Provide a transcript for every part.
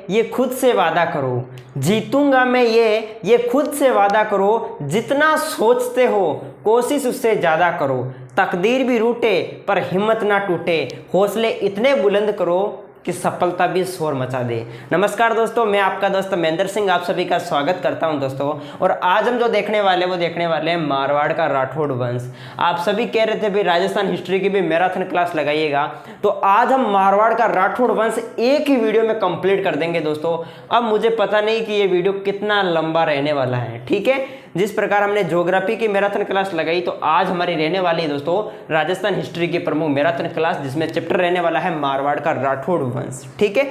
ये खुद से वादा करो, जीतूंगा मैं ये खुद से वादा करो, जितना सोचते हो कोशिश उससे ज़्यादा करो, तकदीर भी रूठे पर हिम्मत ना टूटे, हौसले इतने बुलंद करो कि सफलता भी शोर मचा दे। नमस्कार दोस्तों, मैं आपका दोस्त महेंद्र सिंह आप सभी का स्वागत करता हूं दोस्तों। और आज हम जो देखने वाले हैं मारवाड़ का राठौड़ वंश। आप सभी कह रहे थे भाई राजस्थान हिस्ट्री की भी मैराथन क्लास लगाइएगा, तो आज हम मारवाड़ का राठौड़ वंश एक ही वीडियो में कंप्लीट कर देंगे दोस्तों। अब मुझे पता नहीं कि ये वीडियो कितना लंबा रहने वाला है, ठीक है। जिस प्रकार हमने ज्योग्राफी की मैराथन क्लास लगाई, तो आज हमारी रहने वाली है दोस्तों राजस्थान हिस्ट्री की प्रमुख मैराथन क्लास, जिसमें चैप्टर रहने वाला है मारवाड़ का राठौड़ वंश, ठीक है।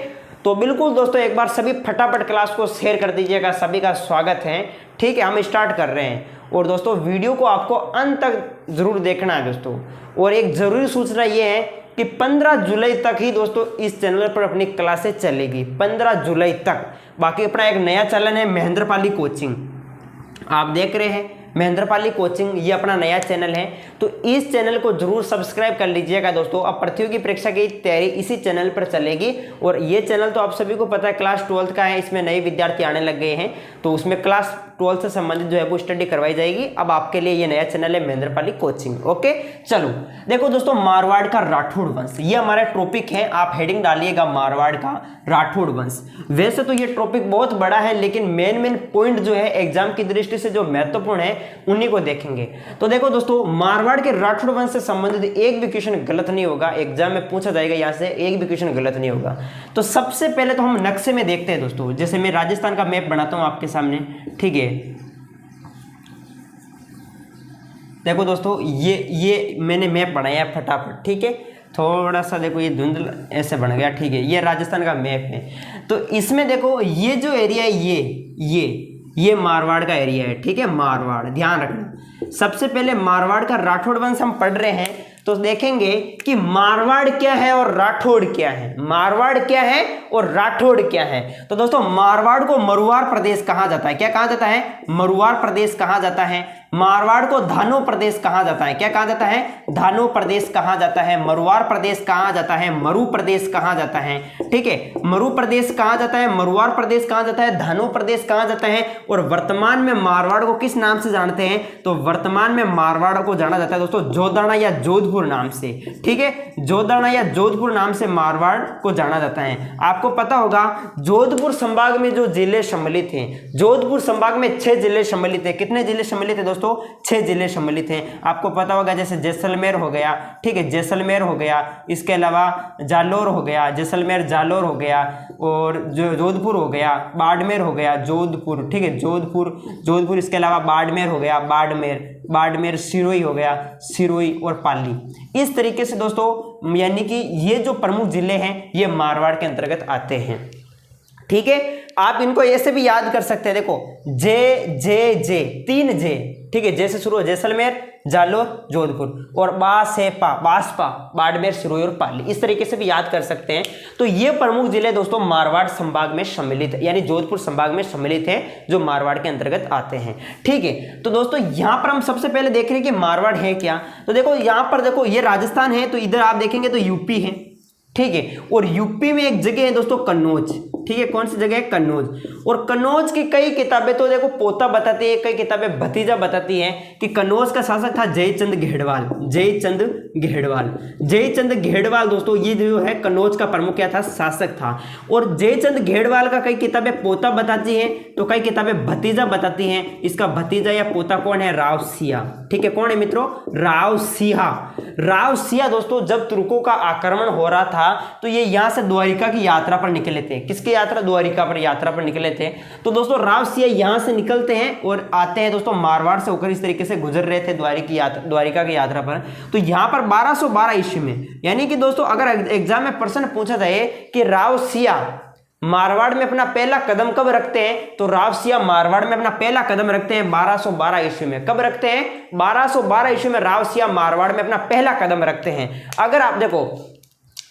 तो बिल्कुल दोस्तों एक बार सभी फटाफट क्लास को शेयर कर दीजिएगा। सभी का स्वागत है, ठीक है। हम स्टार्ट कर रहे हैं और दोस्तों वीडियो को आपको अंत तक जरूर देखना है दोस्तों। और एक जरूरी सूचना ये है कि 15 जुलाई तक ही दोस्तों इस चैनल पर अपनी क्लासें चलेगी, 15 जुलाई तक। बाकी अपना एक नया चैनल है महेंद्रपाली कोचिंग, आप देख रहे हैं महेंद्रपाली कोचिंग, ये अपना नया चैनल है। तो इस चैनल को जरूर सब्सक्राइब कर लीजिएगा दोस्तों। अब प्रतियोगी परीक्षा की तैयारी इसी चैनल पर चलेगी। और ये चैनल तो आप सभी को पता है क्लास 12th का है, इसमें नए विद्यार्थी आने लग गए हैं, तो उसमें क्लास 12 से संबंधित जो है वो स्टडी करवाई जाएगी। अब आपके लिए ये नया चैनल है महेंद्रपाली कोचिंग, ओके। चलो देखो दोस्तों, मारवाड़ का राठौड़ वंश ये हमारा टॉपिक है। आप हेडिंग डालिएगा मारवाड़ का राठौड़ वंश। वैसे तो ये टॉपिक बहुत बड़ा है, लेकिन मेन पॉइंट जो है एग्जाम की दृष्टि से जो महत्वपूर्ण है उन्हीं को देखेंगे। तो देखो दोस्तों, मारवाड़ के राठौड़ वंश से संबंधित एक भी क्वेश्चन गलत नहीं होगा, एग्जाम में पूछा जाएगा, यहाँ से एक भी क्वेश्चन गलत नहीं होगा। तो सबसे पहले तो हम नक्शे में देखते हैं दोस्तों। जैसे मैं राजस्थान का मैप बनाता हूं आपके सामने, ठीक है। देखो दोस्तों, ये मैंने मैप बनाया है फटाफट, ठीक है। थोड़ा सा देखो ये धुंधला ऐसे बन गया, ठीक है। ये राजस्थान का मैप है। तो इसमें देखो ये जो एरिया है ये मारवाड़ का एरिया है, ठीक है। मारवाड़, ध्यान रखना। सबसे पहले मारवाड़ का राठौड़ वंश हम पढ़ रहे हैं, तो देखेंगे कि मारवाड़ क्या है और राठौड़ क्या है। मारवाड़ क्या है और राठौड़ क्या है। तो दोस्तों मारवाड़ को मरुवार प्रदेश कहा जाता है। क्या कहा जाता है? मरुवार प्रदेश कहा जाता है। मारवाड़ को धानो प्रदेश कहा जाता है। क्या कहा जाता है? धानो प्रदेश कहा जाता है। मरुवार प्रदेश कहा जाता है, मरु प्रदेश कहा जाता है, ठीक है। मरु प्रदेश कहा जाता है, मरुवार प्रदेश कहा जाता है, धानो प्रदेश कहा जाता है। और वर्तमान में मारवाड़ को किस नाम से जानते हैं? तो वर्तमान में मारवाड़ को जाना जाता है दोस्तों जोदाना या जोधपुर नाम से, ठीक है। जोदाना या जोधपुर नाम से मारवाड़ को जाना जाता है। आपको पता होगा जोधपुर संभाग में जो जिले सम्मिलित हैं, जोधपुर संभाग में 6 जिले सम्मिलित हैं। कितने जिले सम्मिलित हैं दोस्तों? 6 जिले सम्मिलित हैं। आपको पता होगा जैसे जैसलमेर हो गया, ठीक है, जैसलमेर हो गया, इसके अलावा जालोर हो गया, जैसलमेर जालोर हो गया, और जोधपुर हो गया, बाड़मेर हो गया, जोधपुर, ठीक है, जोधपुर इसके अलावा बाड़मेर हो गया, बाड़मेर सिरोही हो गया, सिरोही और पाली। इस तरीके से दोस्तों यानी कि ये जो प्रमुख जिले हैं ये मारवाड़ के अंतर्गत आते हैं, ठीक है। आप इनको ऐसे भी याद कर सकते हैं, देखो जे 3 जे, ठीक है। जैसे शुरू हो जैसलमेर, जालोर, जोधपुर, और बासपा, बाड़मेर, सिरोही और पाली। इस तरीके से भी याद कर सकते हैं। तो ये प्रमुख जिले दोस्तों मारवाड़ संभाग में सम्मिलित है, यानी जोधपुर संभाग में सम्मिलित है, जो मारवाड़ के अंतर्गत आते हैं, ठीक है। तो दोस्तों यहां पर हम सबसे पहले देख रहे हैं कि मारवाड़ है क्या। तो देखो यहां पर देखो ये राजस्थान है, तो इधर आप देखेंगे तो यूपी है, ठीक है। और यूपी में एक जगह है दोस्तों कन्नौज, ठीक है। कौन सी जगह है? कन्नौज। और कन्नौज की कई किताबें तो देखो पोता बताती है, कई किताबें भतीजा बताती हैं कि कन्नौज का शासक था जयचंद घेड़वाल। जयचंद घेड़वाल दोस्तों ये जो है कन्नौज का प्रमुख क्या था? शासक था। और जयचंद घेड़वाल का कई किताबें पोता बताती हैं, तो कई किताबें भतीजा बताती हैं। इसका भतीजा या पोता कौन है? राव सिया, ठीक है। कौन है मित्रों? राव सिया दोस्तों जब तुर्कों का आक्रमण हो रहा था, तो ये यहां से द्वारिका की यात्रा पर निकले थे। किसकी यात्रा? द्वारिका पर यात्रा पर निकले थे। तो दोस्तों राव सिया यहां से निकलते हैं और आते हैं दोस्तों मारवाड़ से होकर, इस तरीके से गुजर रहे थे द्वारिका की यात्रा पर। तो यहां पर 1212 ईस्वी में, यानी कि दोस्तों अगर एग्जाम में प्रश्न पूछा जाए कि राव सिया मारवाड़ में अपना पहला कदम कब रखते हैं, तो राव सिया मारवाड़ में अपना पहला कदम रखते हैं 1212 ईस्वी में। कब रखते हैं? 1212 ईस्वी में राव सिया मारवाड़ में अपना पहला कदम रखते हैं। अगर आप देखो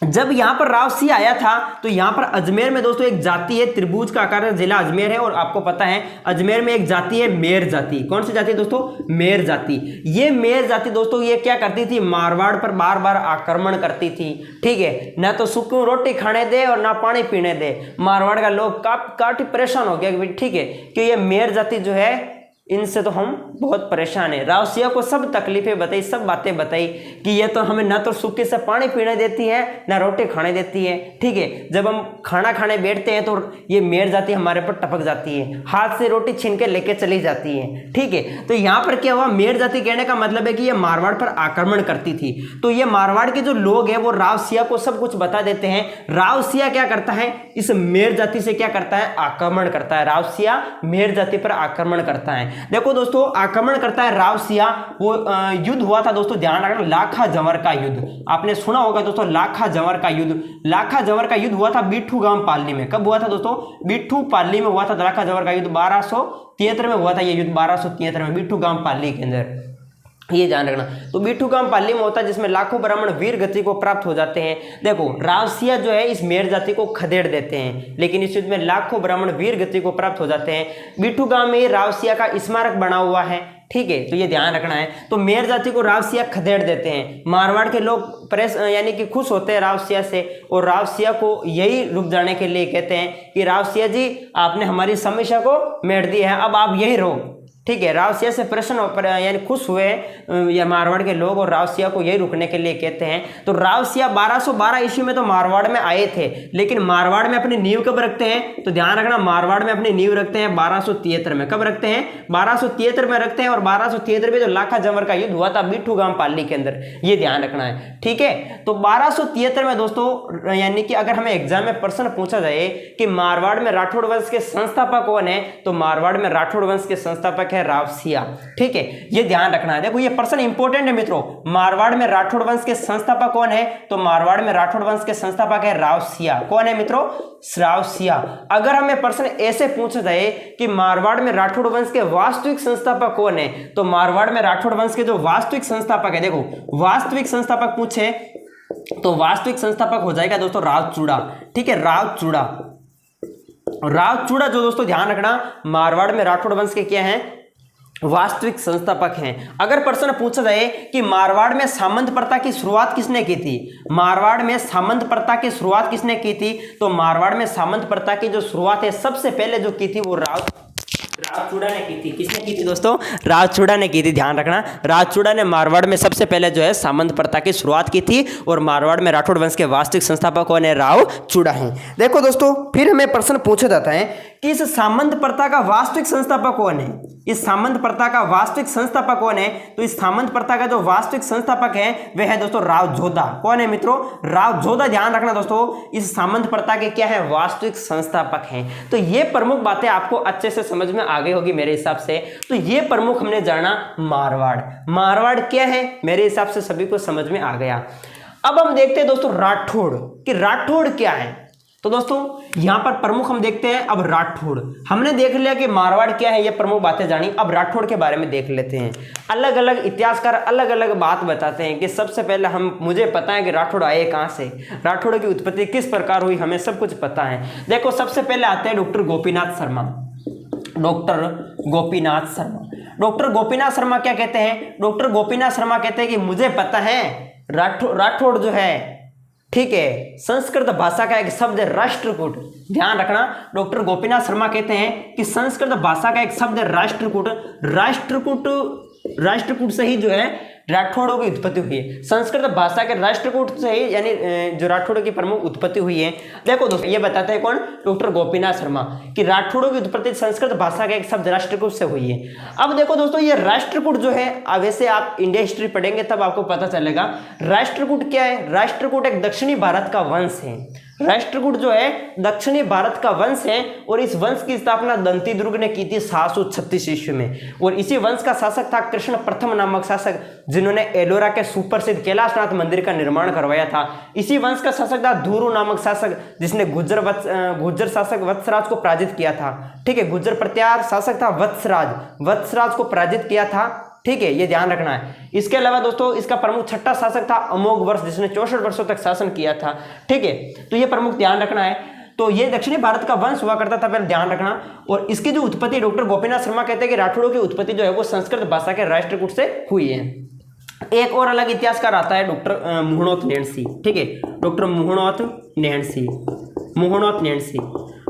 जब यहाँ पर रावसिया आया था तो यहाँ पर अजमेर में दोस्तों एक जाति है, त्रिभुज का आकार जिला अजमेर है, और आपको पता है अजमेर में एक जाति है मेर जाति। कौन सी जाति है दोस्तों? मेर जाति। ये मेर जाति दोस्तों ये क्या करती थी? मारवाड़ पर बार बार आक्रमण करती थी। ठीक है, ना तो सूखी रोटी खाने दे और ना पानी पीने दे। मारवाड़ का लोग काफी परेशान हो गया। ठीक है, कि ये मेर जाति जो है इनसे तो हम बहुत परेशान हैं। रावसिया को सब तकलीफें बताई, सब बातें बताई कि ये तो हमें ना तो सूखे से पानी पीने देती है ना रोटी खाने देती है। ठीक है, जब हम खाना खाने बैठते हैं तो ये मेर जाति हमारे पर टपक जाती है, हाथ से रोटी छीन के लेके चली जाती है। ठीक है, तो यहाँ पर क्या हुआ? मेर जाति कहने का मतलब है कि ये मारवाड़ पर आक्रमण करती थी। तो ये मारवाड़ के जो लोग हैं वो रावसिया को सब कुछ बता देते हैं। रावसिया क्या करता है? इस मेर जाति से क्या करता है? आक्रमण करता है। रावसिया मेर जाति पर आक्रमण करता है। देखो दोस्तों, आक्रमण करता है रावसिया। वो युद्ध हुआ था दोस्तों, ध्यान रखना, लाखा जंवर का युद्ध। आपने सुना होगा दोस्तों लाखा जंवर का युद्ध। लाखा जंवर का युद्ध हुआ था बिट्ठू गांव पालनी में। कब हुआ था दोस्तों? बिट्ठू पालनी में हुआ था लाखा जंवर का युद्ध। 1273 में हुआ था ये युद्ध, 1273 में बिट्ठू गांव पालनी के अंदर, ये ध्यान रखना। तो बिट्ठू गांव पाली में होता है, जिसमें लाखों ब्राह्मण वीर गति को प्राप्त हो जाते हैं। देखो, रावसिया जो है इस मेर जाति को खदेड़ देते हैं, लेकिन इस युद्ध में लाखों ब्राह्मण वीर गति को प्राप्त हो जाते हैं। बिट्ठू गांव में रावसिया का स्मारक बना हुआ है। ठीक है, तो ये ध्यान रखना है। तो मेर जाति को रावसिया खदेड़ देते हैं। मारवाड़ के लोग यानी कि खुश होते हैं रावसिया से, और रावसिया को यही रुक जाने के लिए कहते हैं कि रावसिया जी आपने हमारी समस्या को मेट दी है, अब आप यही रहो। ठीक है, रावसिया से प्रसन्न यानी खुश हुए या मारवाड़ के लोग, और रावसिया को यही रुकने के लिए कहते हैं। तो रावसिया 1212 ईस्वी में तो मारवाड़ में आए थे, लेकिन मारवाड़ में अपनी नींव कब रखते हैं? तो ध्यान रखना, मारवाड़ में अपनी नींव रखते हैं 1273 में। कब रखते हैं? 1273 में रखते हैं। और 1273 में जो लाखा जंवर का युद्ध हुआ था बिट्ठू गांव पाली के अंदर, ये ध्यान रखना है। ठीक है, तो 1273 में दोस्तों, यानी कि अगर हमें एग्जाम में प्रश्न पूछा जाए कि मारवाड़ में राठौड़ वंश के संस्थापक कौन है, तो मारवाड़ में राठौड़ वंश के संस्थापक रावसिया। ठीक है, ये ध्यान रखना है। देखो, ये प्रश्न इंपॉर्टेंट है मित्रों। मारवाड़ में राठौड़ वंश के संस्थापक कौन है? तो मारवाड़ में राठौड़ वंश के संस्थापक है रावसिया। कौन है मित्रों? रावसिया। अगर हमें प्रश्न ऐसे पूछा जाए कि मारवाड़ में राठौड़ वंश के वास्तविक संस्थापक कौन है, तो मारवाड़ में राठौड़ वंश के जो वास्तविक संस्थापक है, देखो वास्तविक संस्थापक पूछे तो वास्तविक संस्थापक हो जाएगा दोस्तों रावचूड़ा। ठीक है, रावचूड़ा। रावचूड़ा जो दोस्तों ध्यान रखना, मारवाड़ में राठौड़ वंश के क्या है? वास्तविक संस्थापक हैं। अगर प्रश्न पूछा जाए कि मारवाड़ में सामंत प्रथा की शुरुआत किसने की थी, मारवाड़ में सामंत प्रथा की शुरुआत किसने की थी, तो मारवाड़ में सामंत प्रथा की जो शुरुआत है सबसे पहले जो की थी वो रावचूड़ा ने की थी। किसने की थी दोस्तों? रावचूड़ा ने की थी। ध्यान रखना, रावचूड़ा ने मारवाड़ में सबसे पहले जो है सामंत प्रथा की शुरुआत की थी, और मारवाड़ में राठौड़ वंश के वास्तविक संस्थापक कौन है? रावचूड़ा हैं। देखो दोस्तों, फिर हमें प्रश्न पूछा जाता है कि इस सामंत प्रथा का वास्तविक संस्थापक कौन है? इस सामंत प्रथा का वास्तविक संस्थापक कौन है? तो इस सामंत प्रथा का जो वास्तविक संस्थापक है वह है दोस्तों रावजोधा। कौन है मित्रों? रावजोधा। ध्यान रखना दोस्तों, इस सामंत प्रथा के क्या है? वास्तविक संस्थापक हैं। तो ये प्रमुख बातें आपको अच्छे से समझ में आ गई होगी मेरे हिसाब से। तो ये प्रमुख हमने जाना मारवाड़। मारवाड़ क्या है? मेरे हिसाब से सभी को समझ में आ गया। अब हम देखते हैं दोस्तों राठौड़, कि राठौड़ क्या है। तो दोस्तों यहां पर प्रमुख हम देखते हैं। अब राठौड़ हमने देख लिया कि मारवाड़ क्या है, ये प्रमुख बातें जानी। अब राठौड़ के बारे में देख लेते हैं। अलग अलग इतिहासकार अलग अलग बात बताते हैं कि सबसे पहले मुझे पता है कि राठौड़ आए कहां से, राठौड़ की उत्पत्ति किस प्रकार हुई, हमें सब कुछ पता है। देखो, सबसे पहले आते हैं doctor Gopinath Sharma. Doctor Gopinath Sharma. Doctor Gopinath Sharma क्या कहते हैं? डॉक्टर गोपीनाथ शर्मा कहते हैं कि मुझे पता है राठौड़ जो है, ठीक है, संस्कृत भाषा का एक शब्द है राष्ट्रकूट। ध्यान रखना, डॉक्टर गोपीनाथ शर्मा कहते हैं कि संस्कृत भाषा का एक शब्द है राष्ट्रकूट। राष्ट्रकूट से ही जो है राठौड़ों की उत्पत्ति हुई है। संस्कृत भाषा के राष्ट्रकूट से ही यानी जो राठौड़ों की प्रमुख उत्पत्ति हुई है। देखो दोस्तों, ये बताते हैं कौन? डॉक्टर गोपीनाथ शर्मा, कि राठौड़ों की उत्पत्ति संस्कृत भाषा के एक शब्द राष्ट्रकूट से हुई है। अब देखो दोस्तों, ये राष्ट्रकूट जो है, वैसे आप इंडिया हिस्ट्री पढ़ेंगे तब आपको पता चलेगा राष्ट्रकूट क्या है। राष्ट्रकूट एक दक्षिणी भारत का वंश है। राष्ट्रकूट जो है दक्षिणी भारत का वंश है, और इस वंश की स्थापना दंती दुर्ग ने की थी 736 ईस्वी में। और इसी वंश का शासक था कृष्ण प्रथम नामक शासक, जिन्होंने एलोरा के सुप्रसिद्ध कैलाशनाथ मंदिर का निर्माण करवाया था। इसी वंश का शासक था धुरू नामक शासक, जिसने गुर्जर शासक वत्सराज को पराजित किया था। ठीक है, गुर्जर प्रत्यार शासक था वत्सराज को पराजित किया था। ठीक है, ये ध्यान रखना है। इसके अलावा दोस्तों इसका प्रमुख छठा शासक था अमोघ वर्ष, जिसने 64 वर्षों तक शासन किया था। ठीक है, तो ये प्रमुख ध्यान रखना है। तो ये दक्षिणी भारत का वंश हुआ करता था, पहले ध्यान रखना। और इसकी जो उत्पत्ति डॉक्टर गोपीनाथ शर्मा कहते हैं कि राठौड़ों की उत्पत्ति जो है वो संस्कृत भाषा के राष्ट्रकूट से हुई है। एक और अलग इतिहासकार आता है डॉक्टर मुहणोत नैणसी। ठीक है, डॉक्टर मुहणोत नैणसी।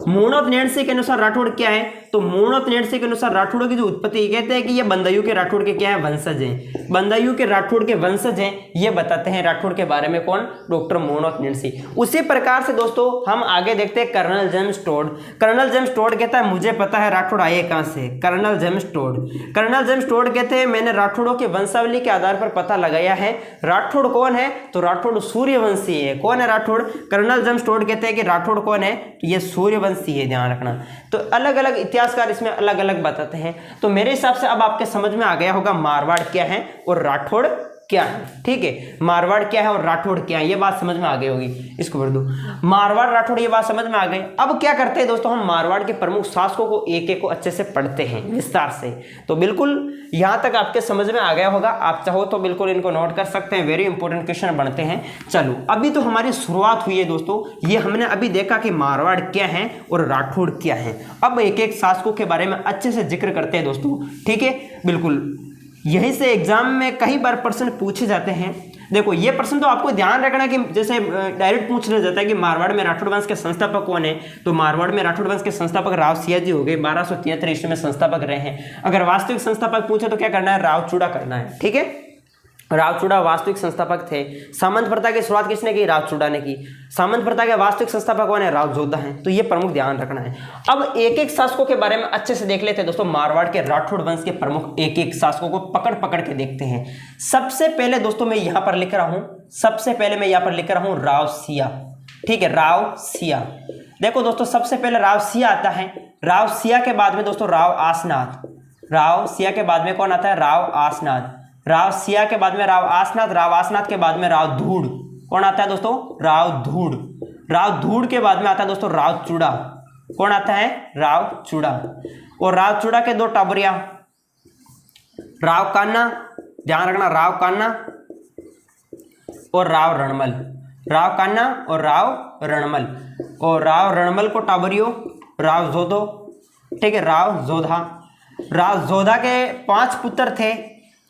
मुहणोत नैणसी के अनुसार राठौड़ क्या है, तो मुहणोत नैणसी के अनुसार राठौड़ों की जो उत्पत्ति कहते हैं कि ये बंदायू के राठौड़ के क्या है, वंशज हैं। बंदायू के राठौड़ के वंशज हैं, ये बताते हैं राठौड़ के बारे में कौन, डॉक्टर मुहणोत नैणसी। उसी प्रकार से दोस्तों हम आगे देखते हैं Colonel James Tod. Colonel James Tod कहता है मुझे पता है राठौड़ आए कहां से। कर्नल जेम्स टोड कहते हैं मैंने राठौड़ों की वंशावली के आधार पर पता लगाया है। राठौड़ कौन है, तो राठौड़ सूर्यवंशी है। कौन है राठौड़, कर्नल जेम्स टोड कहते हैं कि राठौड़ कौन है, तो ये सूर्यवंशी है, ध्यान रखना। तो अलग अलग इतिहासकार इसमें अलग अलग बताते हैं। तो मेरे हिसाब से अब आपके समझ में आ गया होगा मारवाड़ क्या है और राठौड़ क्या है। ठीक है, मारवाड़ क्या है और राठौड़ क्या है, ये बात समझ में आ गई होगी। इसको भर दो, मारवाड़ राठौड़, ये बात समझ में आ गई। अब क्या करते हैं दोस्तों, हम मारवाड़ के प्रमुख शासकों को एक एक को अच्छे से पढ़ते हैं विस्तार से। तो बिल्कुल यहां तक आपके समझ में आ गया होगा। आप चाहो तो बिल्कुल इनको नोट कर सकते हैं, वेरी इंपॉर्टेंट क्वेश्चन बनते हैं। चलो, अभी तो हमारी शुरुआत हुई है दोस्तों। ये हमने अभी देखा कि मारवाड़ क्या है और राठौड़ क्या है। अब एक एक शासकों के बारे में अच्छे से जिक्र करते हैं दोस्तों। ठीक है, बिल्कुल यहीं से एग्जाम में कई बार प्रश्न पूछे जाते हैं। देखो, ये प्रश्न तो आपको ध्यान रखना कि जैसे डायरेक्ट पूछ लिया जाता है कि मारवाड़ में राठौड़ वंश के संस्थापक कौन है, तो मारवाड़ में राठौड़ वंश के संस्थापक राव सियाजी हो गए, 1273 ईस्वी में संस्थापक रहे हैं। अगर वास्तविक संस्थापक पूछे तो क्या करना है, रावचूड़ा करना है। ठीक है, रावचूड़ा वास्तविक संस्थापक थे। सामंत प्रथा की शुरुआत किसने की, रावचूड़ा ने की। सामंत प्रथा के वास्तविक संस्थापक कौन है, रावजोधा हैं। तो ये प्रमुख ध्यान रखना है। अब एक एक शासकों के बारे में अच्छे से देख लेते हैं दोस्तों। मारवाड़ के राठौड़ वंश के प्रमुख एक एक शासकों को पकड़ पकड़ के देखते हैं। सबसे पहले दोस्तों मैं यहां पर लिख रहा हूं, राव सिया। ठीक है, राव सिया। देखो दोस्तों, सबसे पहले राव सिया आता है। राव सिया के बाद में दोस्तों राव आसनाथ। राव सिया के बाद में कौन आता है, राव आसनाथ। राव सिया के बाद में राव आसनाथ। राव आसनाथ के बाद में राव धूड़। कौन आता है दोस्तों, राव धूड़। राव धूड़ के बाद में आता है दोस्तों राव चूड़ा। कौन आता है, राव चूड़ा। और राव चूड़ा के दो टाबरिया, राव कान्ना, ध्यान रखना, राव कान्ना और राव रणमल। राव कान्ना और राव रणमल। और राव रणमल को टाबरियो राव जोधो। ठीक है, राव जोधा। राव जोधा के 5 पुत्र थे,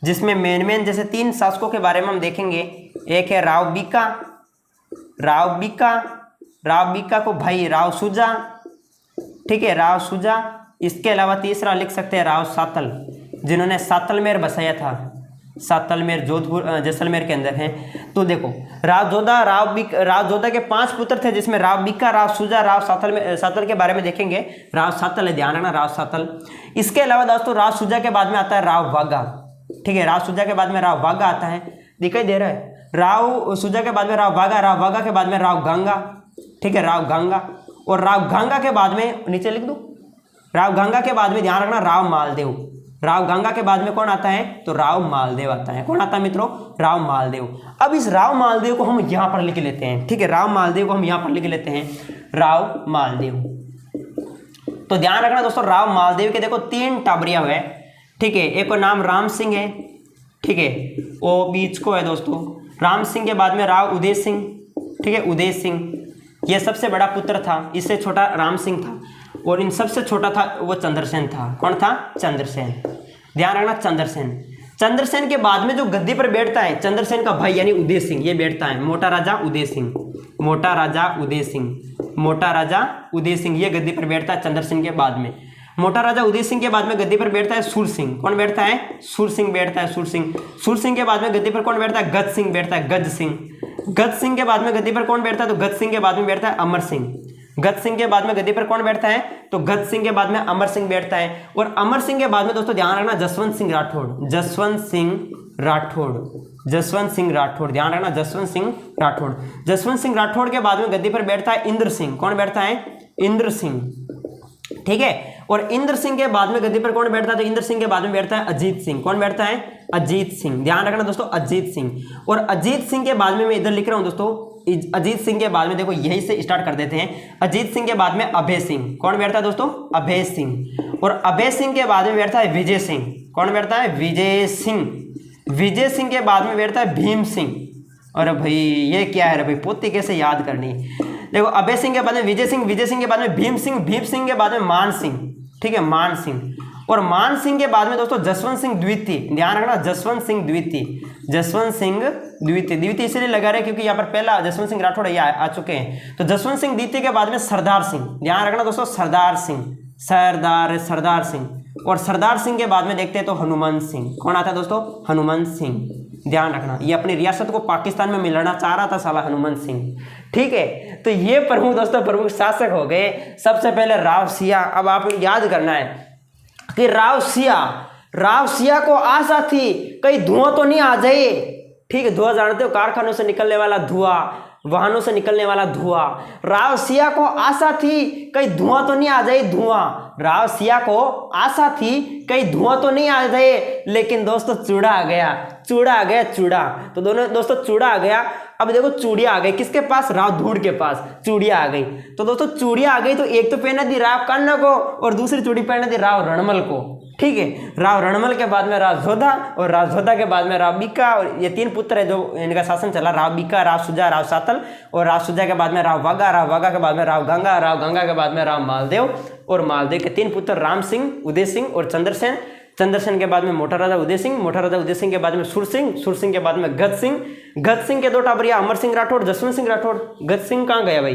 जिसमें मेन जैसे 3 शासकों के बारे में हम देखेंगे। एक है राव बीका। राव बीका को भाई राव सुजा। ठीक है, राव सुजा। इसके अलावा तीसरा लिख सकते हैं राव सातल, जिन्होंने सातलमेर बसाया था। सातलमेर जोधपुर जैसलमेर के अंदर है। तो देखो, राव जोधा के 5 पुत्र थे, जिसमें राव बीका, राव सुजा, राव सातल के बारे में देखेंगे। राव सातल है, ध्यान रखना, राव सातल। इसके अलावा दोस्तों राव सुजा के बाद में आता है राव वाघा। ठीक है, राव सुजा के बाद में राव वाघा आता है, दिखाई दे रहा है। राव सुजा के बाद में राव वाघा। राव वाघा के बाद में राव गंगा। ठीक है, राव गंगा। और राव गंगा के बाद में नीचे लिख दो, राव गंगा के बाद में ध्यान रखना राव मालदेव। राव गंगा के बाद में कौन आता है, तो राव मालदेव आता है। कौन आता है मित्रों, राव मालदेव। अब इस राव मालदेव को हम यहां पर लिख लेते हैं। ठीक है, राव मालदेव को हम यहां पर लिख लेते हैं, राव मालदेव। तो ध्यान रखना दोस्तों, राव मालदेव के देखो 3 टाबरिया हुए। ठीक है, एक को नाम राम सिंह है। ठीक है, वो बीच को है दोस्तों। राम सिंह के बाद में राव उदय सिंह। ठीक है, उदय सिंह ये सबसे बड़ा पुत्र था। इससे छोटा राम सिंह था और इन सबसे छोटा था वो चंद्रसेन था। कौन था, चंद्रसेन। ध्यान रखना, चंद्रसेन। चंद्रसेन के बाद में जो गद्दी पर बैठता है, चंद्रसेन का भाई यानी उदय सिंह, ये बैठता है। मोटा राजा उदय सिंह। मोटा राजा उदय सिंह ये गद्दी पर बैठता है चंद्रसेन के बाद में। मोटा राजा उदय सिंह के बाद में गद्दी पर बैठता है सुर सिंह। कौन बैठता है, सुर सिंह बैठता है। सुर सिंह के बाद में गद्दी पर कौन बैठता है, गज सिंह बैठता है। गज सिंह के बाद में गद्दी पर कौन बैठता है, तो गज सिंह के बाद में बैठता है अमर सिंह। गज सिंह के बाद में गद्दी पर कौन बैठता है, तो गज सिंह के बाद में अमर सिंह बैठता है। और अमर सिंह के बाद में दोस्तों ध्यान रखना जसवंत सिंह राठौड़। जसवंत सिंह राठौड़, ध्यान रखना, जसवंत सिंह राठौड़ के बाद में गद्दी पर बैठता है इंद्र सिंह। कौन बैठता है, इंद्र सिंह। ठीक है, और इंद्र सिंह के बाद में गद्दी पर कौन बैठता है, तो इंद्र सिंह के बाद में बैठता है अजीत सिंह। कौन बैठता है, अजीत सिंह। ध्यान रखना दोस्तों, अजीत सिंह। और अजीत सिंह के बाद में मैं इधर लिख रहा हूं दोस्तों, अजीत सिंह के बाद में देखो यही से स्टार्ट कर देते हैं। अजीत सिंह के बाद में अभय सिंह। कौन बैठता है दोस्तों, अभय सिंह। और अभय सिंह के बाद में बैठता है विजय सिंह। कौन बैठता है? विजय सिंह। विजय सिंह के बाद में बैठता है भीम सिंह। अरे भाई ये क्या है रे भाई, पोती कैसे याद करनी। देखो अभय सिंह के बाद में विजय सिंह, विजय सिंह के बाद में भीम सिंह, भीम सिंह के बाद में मान सिंह, ठीक है, मान सिंह। और मान सिंह के बाद में दोस्तों जसवंत सिंह द्वितीय, ध्यान रखना, जसवंत सिंह द्वितीय, जसवंत सिंह द्वितीय, द्वितीय इसलिए लगा रहे क्योंकि यहाँ पर पहला जसवंत सिंह राठौड़ ये आ चुके हैं। तो जसवंत सिंह द्वितीय के बाद में सरदार सिंह, ध्यान रखना दोस्तों, सरदार सिंह, सरदार सिंह। और सरदार सिंह के बाद में देखते हैं तो हनुमान सिंह। कौन आता है दोस्तों? हनुमान सिंह, ध्यान रखना, ये अपनी रियासत को पाकिस्तान में मिलाना चाह रहा था साला हनुमान सिंह, ठीक है। तो ये प्रमुख दोस्तों प्रमुख शासक हो गए। सबसे पहले राव सिया। अब आपको याद करना है कि राव सिया को आशा थी कहीं धुआं तो नहीं आ जाए, ठीक है, धुआं जानते हो, कारखानों से निकलने वाला धुआं, वाहनों से निकलने वाला धुआं। राव सिया को आशा थी कहीं धुआं तो नहीं आ जाए, धुआं। राव सिया को आशा थी कहीं धुआं तो नहीं आ जाए, लेकिन दोस्तों चूड़ा आ गया, चूड़ा आ गया, चूड़ा। तो दोनों दोस्तों चूड़ा आ गया। अब देखो चूड़िया आ गई किसके पास? राव धूड़ के पास चूड़िया आ गई। तो दोस्तों चूड़िया आ गई तो एक तो पहना दी राव कन्ना को और दूसरी चूड़ी पहना दी राव रणमल को, ठीक है। राव रणमल के बाद में राव जोधा और राव जोधा के बाद में राव बीका। और ये तीन पुत्र है जो इनका शासन चला, राव बीका, राव सुजा, राव सातल। और राव सुजा के बाद में राव वागा, राव वागा के बाद में राव गंगा, राव गंगा के बाद में राव मालदेव। और मालदेव के तीन पुत्र राम सिंह, उदय सिंह और चंद्रसेन। चंद्रसेन के बाद में मोटा राजा उदय सिंह, मोटा राजा उदय सिंह के बाद में सुर सिंह, सुर सिंह के बाद में गज सिंह, गज सिंह के दो टाबरिया अमर सिंह राठौड़, जसवंत सिंह राठौड़। गज सिंह कहाँ गया भाई?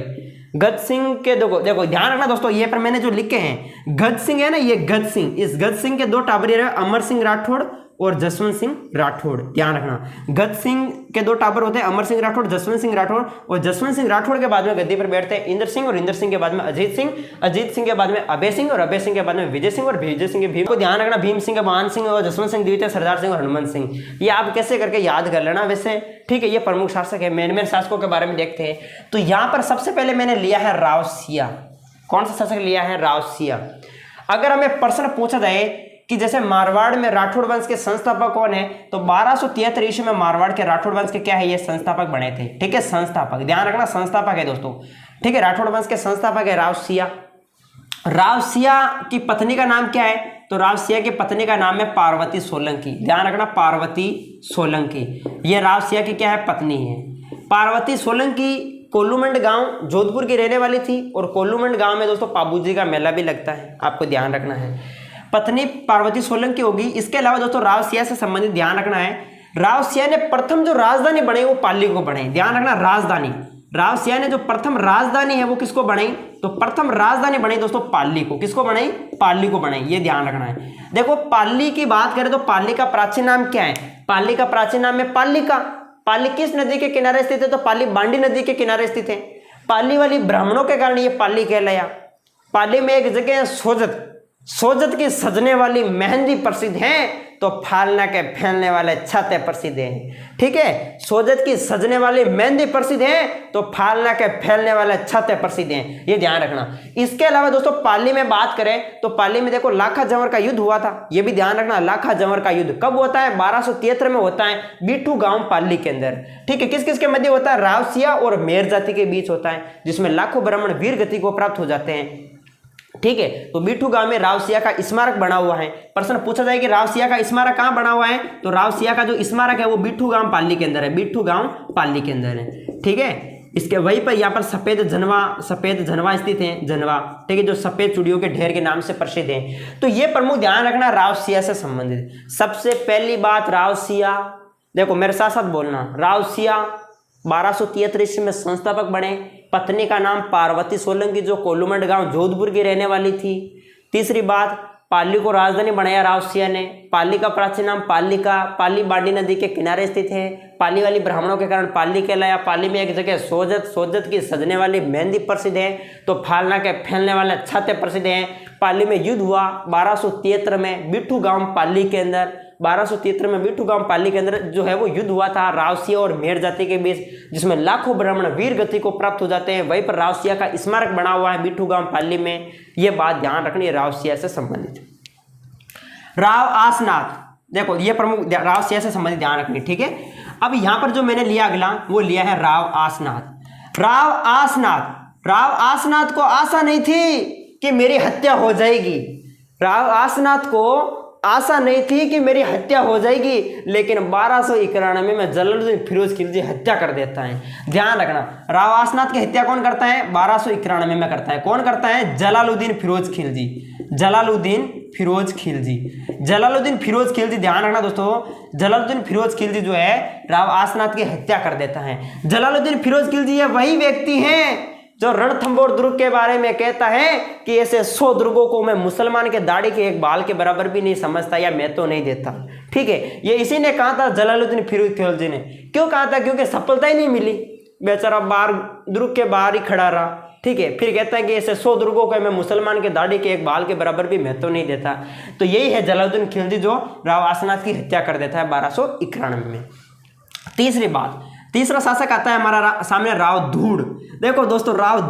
गज सिंह के देखो ध्यान रखना दोस्तों, ये पर मैंने जो लिखे हैं गज सिंह है ना, ये गज सिंह, इस गज सिंह के दो टाबरिया अमर सिंह राठौड़ और जसवंत सिंह राठौड़। ध्यान रखना, गज सिंह के दो टाबर होते हैं अमर सिंह राठौड़, जसवंत सिंह राठौड़। और जसवंत सिंह राठौड़ के बाद में गद्दी पर बैठते हैं इंद्र सिंह, और इंद्र सिंह के बाद में अजीत सिंह, अजीत सिंह के बाद में अभय सिंह, और अभय सिंह के बाद में विजय सिंह, और विजय सिंह के भीम को ध्यान रखना, भीम सिंह, मान सिंह और जसवंत सिंह द्वितीय, सरदार सिंह और हनुमान सिंह। ये आप कैसे करके याद कर लेना वैसे, ठीक है। ये प्रमुख शासक है। मेन शासकों के बारे में देखते हैं। तो यहाँ पर सबसे पहले मैंने लिया है राव सिया। कौन सा शासक लिया है? राव सिया। अगर हमें प्रश्न पूछा जाए कि जैसे मारवाड़ में राठौड़ वंश के संस्थापक कौन है, तो 1273 ईस्वी में मारवाड़ के राठौड़ वंश के क्या है? ये संस्थापक बने थे, ठीक है, संस्थापक, ध्यान रखना, संस्थापक है दोस्तों, ठीक है। राठौड़ वंश के संस्थापक है राव सिया। राव सिया की पत्नी का नाम क्या है? तो राव सिया की पत्नी का नाम है पार्वती सोलंकी, ध्यान रखना, पार्वती सोलंकी। ये राव सिया की क्या है? पत्नी है। पार्वती सोलंकी कोल्लूमंड गांव जोधपुर की रहने वाली थी। और कोल्लूमंड गांव में दोस्तों पाबूजी का मेला भी लगता है, आपको ध्यान रखना है। पत्नी पार्वती सोलंकी होगी। इसके अलावा दोस्तों राव सिया से संबंधित ध्यान रखना है, राव सिया ने प्रथम जो राजधानी बनाई वो पाली को बनाई, ध्यान रखना, राजधानी। राव सिया ने जो प्रथम राजधानी है वो किसको बनाई? तो प्रथम राजधानी बनाई दोस्तों पाली को। किसको बनाई? पाली को बनाई, ये ध्यान रखना है। देखो पाली की बात करें तो पाली का प्राचीन नाम क्या है? पाली का प्राचीन नाम है पालिका। पाली किस नदी के किनारे स्थित है? तो पाली बांडी नदी के किनारे स्थित है। पाली वाली ब्राह्मणों के कारण ये पाली कहलाया। पाली में एक जगह है सोजत, सोजत की सजने वाली मेहंदी प्रसिद्ध है, तो फालना के फैलने वाले छाते प्रसिद्ध हैं, ठीक है। सोजत की सजने वाली मेहंदी प्रसिद्ध है, तो फालना के फैलने वाले छाते प्रसिद्ध हैं, ये ध्यान रखना। इसके अलावा दोस्तों पाली में बात करें तो पाली में देखो लाखा जंवर का युद्ध हुआ था, ये भी ध्यान रखना। लाखा जंवर का युद्ध कब होता है? 1273 में होता है, बिट्ठू गांव पाली के अंदर, ठीक है। किस किस के मध्य होता है? राव सिया और मेर जाति के बीच होता है, जिसमें लाखों ब्राह्मण वीर गति को प्राप्त हो जाते हैं, ठीक है। तो बिट्ठू गांव में राव सिया का स्मारक बना हुआ है। प्रश्न पूछा जाए कि राव सिया का स्मारक कहां बना हुआ है? तो राव सिया का जो स्मारक है वो बिट्ठू गांव पाली के अंदर है, बिट्ठू गांव पाली के अंदर है, ठीक है। इसके वहीं पर यहाँ पर सफेद झनवा स्थित है, झनवा, ठीक है, जो सफेद चूड़ियों के ढेर के नाम से प्रसिद्ध है। तो ये प्रमुख ध्यान रखना राव सिया से संबंधित। सबसे पहली बात, राव सिया, देखो मेरे साथ साथ बोलना, राव सिया 1273 ईस्वी में संस्थापक बने। पत्नी का नाम पार्वती सोलंकी, जो कोल्लूमंड गांव जोधपुर की रहने वाली थी। तीसरी बात, पाली को राजधानी बनाया राव सिया ने। पाली का प्राचीन नाम पालिका, पाली बांडी नदी के किनारे स्थित है। पाली वाली ब्राह्मणों के कारण पाली कहलाया। पाली में एक जगह सोजत की सजने वाली मेहंदी प्रसिद्ध है, तो फालना के फैलने वाले छाते प्रसिद्ध हैं। पाली में युद्ध हुआ 1273 में बिट्ठू गांव पाली के अंदर। 1273 में बिट्ठू गांव पाली के अंदर जो है वो युद्ध हुआ था राव सिया और मेर जाति के बीच, जिसमें लाखों ब्राह्मण वीर गति को प्राप्त हो जाते हैं। वहीं पर राव सिया का स्मारक बना हुआ है बिट्ठू गांव पाली में। ये बात ध्यान रखनी है राव सिया से संबंधित। राव आसनाथ, देखो ये प्रमुख राव सिया से संबंधित ध्यान रखनी, ठीक है। अब यहां पर जो मैंने लिया अगला वो लिया है राव आसनाथ। राव आसनाथ को आशा नहीं थी कि मेरी हत्या हो जाएगी। राव आसनाथ को आशा नहीं थी कि मेरी हत्या हो जाएगी, लेकिन 1291 में जलालुद्दीन फिरोज खिलजी हत्या कर देता है। ध्यान रखना, राव आसनाथ की हत्या कौन करता है? 1291 में करता है। कौन करता है? जलालुद्दीन फिरोज खिलजी। जलालुद्दीन फिरोज खिलजी। जलालुद्दीन फिरोज खिलजी, ध्यान रखना दोस्तों, जलालुद्दीन फिरोज खिलजी जो है राव आसनाथ की हत्या कर देता है। जलालुद्दीन फिरोज खिलजी ये वही व्यक्ति हैं जो रणथंभौर दुर्ग के बारे में कहता है कि ऐसे 100 दुर्गों को मैं मुसलमान के दाढ़ी के एक बाल के बराबर भी नहीं समझता या मैं तो नहीं देता। ठीक है, ये इसी ने कहा था, जलालुद्दीन फिरोज खिलजी ने। क्यों कहा था? क्योंकि सफलता ही नहीं मिली, बेचारा बाहर दुर्ग के बाहर ही खड़ा रहा। ठीक है, फिर कहता है कि ऐसे 100 दुर्गों को मैं मुसलमान के दाढ़ी के एक बाल के बराबर भी मैं तो नहीं देता। तो यही है जलालुद्दीन खिलजी जो राव आसनाथ की हत्या कर देता है 1291 में। तीसरी बात, तीसरा शासक आता है हमारा सामने राव धूड़। देखो दोस्तों, राव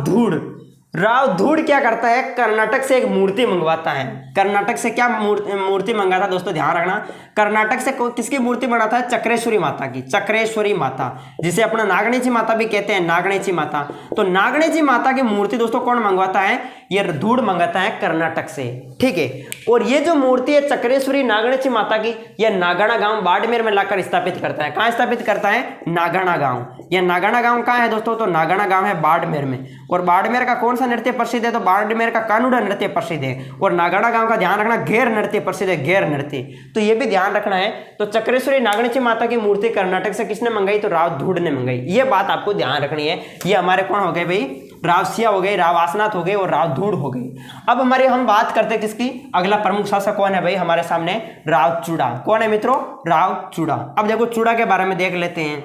धूड़ क्या करता है? कर्नाटक से एक मूर्ति मंगवाता है। कर्नाटक से क्या मूर्ति मंगाता दोस्तों? ध्यान रखना, कर्नाटक से किसकी मूर्ति बनाता है? चक्रेश्वरी माता की। चक्रेश्वरी माता, जिसे अपना नागणेची माता भी कहते हैं, नागणेची माता। तो नागणेची माता की मूर्ति दोस्तों कौन मंगवाता है? ये धूड़ मंगाता है कर्नाटक से। ठीक है, और ये जो मूर्ति है चक्रेश्वरी नागणेची माता की, यह नागाना गांव बाड़मेर में लाकर स्थापित करता है। कहाँ स्थापित करता है? नागाना गांव। यह नागाना गांव कहाँ है दोस्तों? तो नागाना गांव है बाड़मेर में। और बाड़मेर का कौन सा नृत्य प्रसिद्ध है? तो बाड़मेर का कानूड़ा नृत्य प्रसिद्ध है। और नागाना गांव का ध्यान रखना, घेर नृत्य प्रसिद्ध है, घेर नृत्य। तो ये भी ध्यान रखना है। तो चक्रेश्वरी नागणेची माता की मूर्ति कर्नाटक से किसने मंगाई? तो राव धूड़ ने मंगाई। ये बात आपको ध्यान रखनी है। ये हमारे कौन हो गए भाई? राव सिया हो गए, राव आसनाथ हो गए और राव धूड़ हो गई। अब हमारे हम बात करते हैं किसकी? अगला प्रमुख शासक कौन है भाई हमारे सामने? राव चूड़ा। कौन है मित्रों? राव चूड़ा। अब देखो चूड़ा के बारे में देख लेते हैं।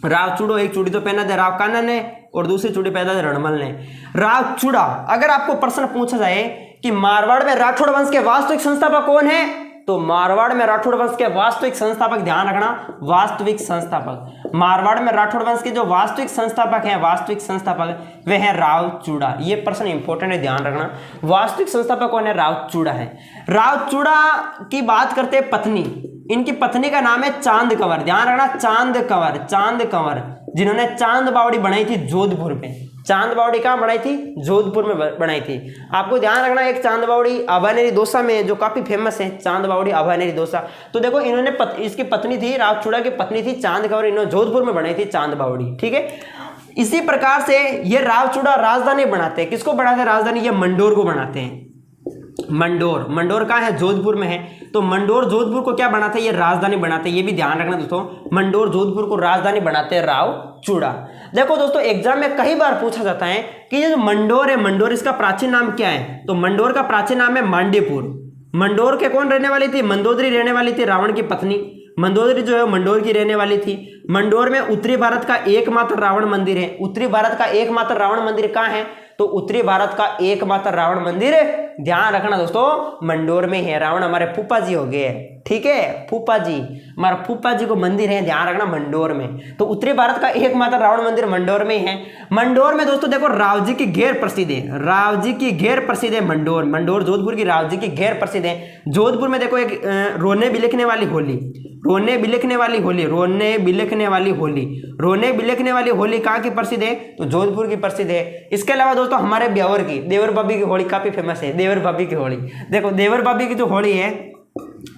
राव चूड़ो, एक चूड़ी तो पहना था राव कान्हा ने और दूसरी चूड़ी पहना था रणमल ने। राव चूड़ा, अगर आपको प्रश्न पूछा जाए कि मारवाड़ में राठौड़ वंश के वास्तविक संस्थापक कौन है, तो मारवाड़ में राठौड़ वंश के वास्तविक संस्थापक, ध्यान रखना, वास्तविक संस्थापक, मारवाड़ में राठौड़ वंश के जो वास्तविक संस्थापक हैं, वास्तविक संस्थापक वे हैं राव चूड़ा। ये प्रश्न इंपॉर्टेंट है, ध्यान रखना। वास्तविक संस्थापक कौन है? राव चूड़ा है। राव चूड़ा की बात करते हैं पत्नी, इनकी पत्नी का नाम है चांद कंवर। ध्यान रखना, चांद कंवर, चांद कंवर, जिन्होंने चांद बावड़ी बनाई थी जोधपुर में। चांद बावड़ी कहाँ बनाई थी? जोधपुर में बनाई थी। आपको ध्यान रखना, एक चांद बावड़ी अभानेरी दोसा में जो काफी फेमस है, चांद बावड़ी अभानेरी दोसा। तो देखो इन्होंने इसकी पत्नी थी, राव चूड़ा की पत्नी थी चांद कंवर, इन्होंने जोधपुर में बनाई थी चांद बावड़ी। ठीक है, इसी प्रकार से ये राव चूड़ा राजधानी बनाते हैं। किसको बनाते हैं राजधानी? ये मंडोर को बनाते हैं। मंडोर, मंडोर कहाँ है? जोधपुर में है। तो मंडोर जोधपुर को क्या बनाते हैं? ये राजधानी बनाते हैं। ये भी ध्यान रखना दोस्तों, मंडोर जोधपुर को राजधानी बनाते हैं राव चूड़ा। देखो दोस्तों, एग्जाम में कई बार पूछा जाता है कि ये जो मंडोर है, मंडोर इसका प्राचीन नाम क्या है? तो मंडोर का प्राचीन नाम है मांडीपुर। मंडोर के कौन रहने वाली थी? मंदोदरी रहने वाली थी, रावण की पत्नी। मंदोदरी जो है मंडोर की रहने वाली थी। मंडोर में उत्तरी भारत का एकमात्र रावण मंदिर है। उत्तरी भारत का एकमात्र रावण मंदिर कहाँ है? तो उत्तरी भारत का एकमात्र रावण मंदिर, ध्यान रखना दोस्तों, मंडोर में है। रावण हमारे फूफा जी हो गए, ठीक है, फूफा जी, हमारा फूफा जी को मंदिर है, ध्यान रखना, मंडोर में। तो उत्तरी भारत का एकमात्र रावण मंदिर मंडोर में ही है। मंडोर में दोस्तों देखो राव जी की घेर प्रसिद्ध है, राव जी की घेर प्रसिद्ध है मंडोर। मंडोर जोधपुर की राव जी की घेर प्रसिद्ध है। जोधपुर में देखो एक रोने बिलखने वाली होली, रोने बिलखने वाली होली, रोने बिलखने वाली होली, रोने बिलखने वाली होली कहाँ की प्रसिद्ध है? तो जोधपुर की प्रसिद्ध है। इसके अलावा दोस्तों हमारे ब्यावर की, देवर भाभी की होली काफी फेमस है। देवर भाभी की होली, देखो देवर भाभी की जो होली है,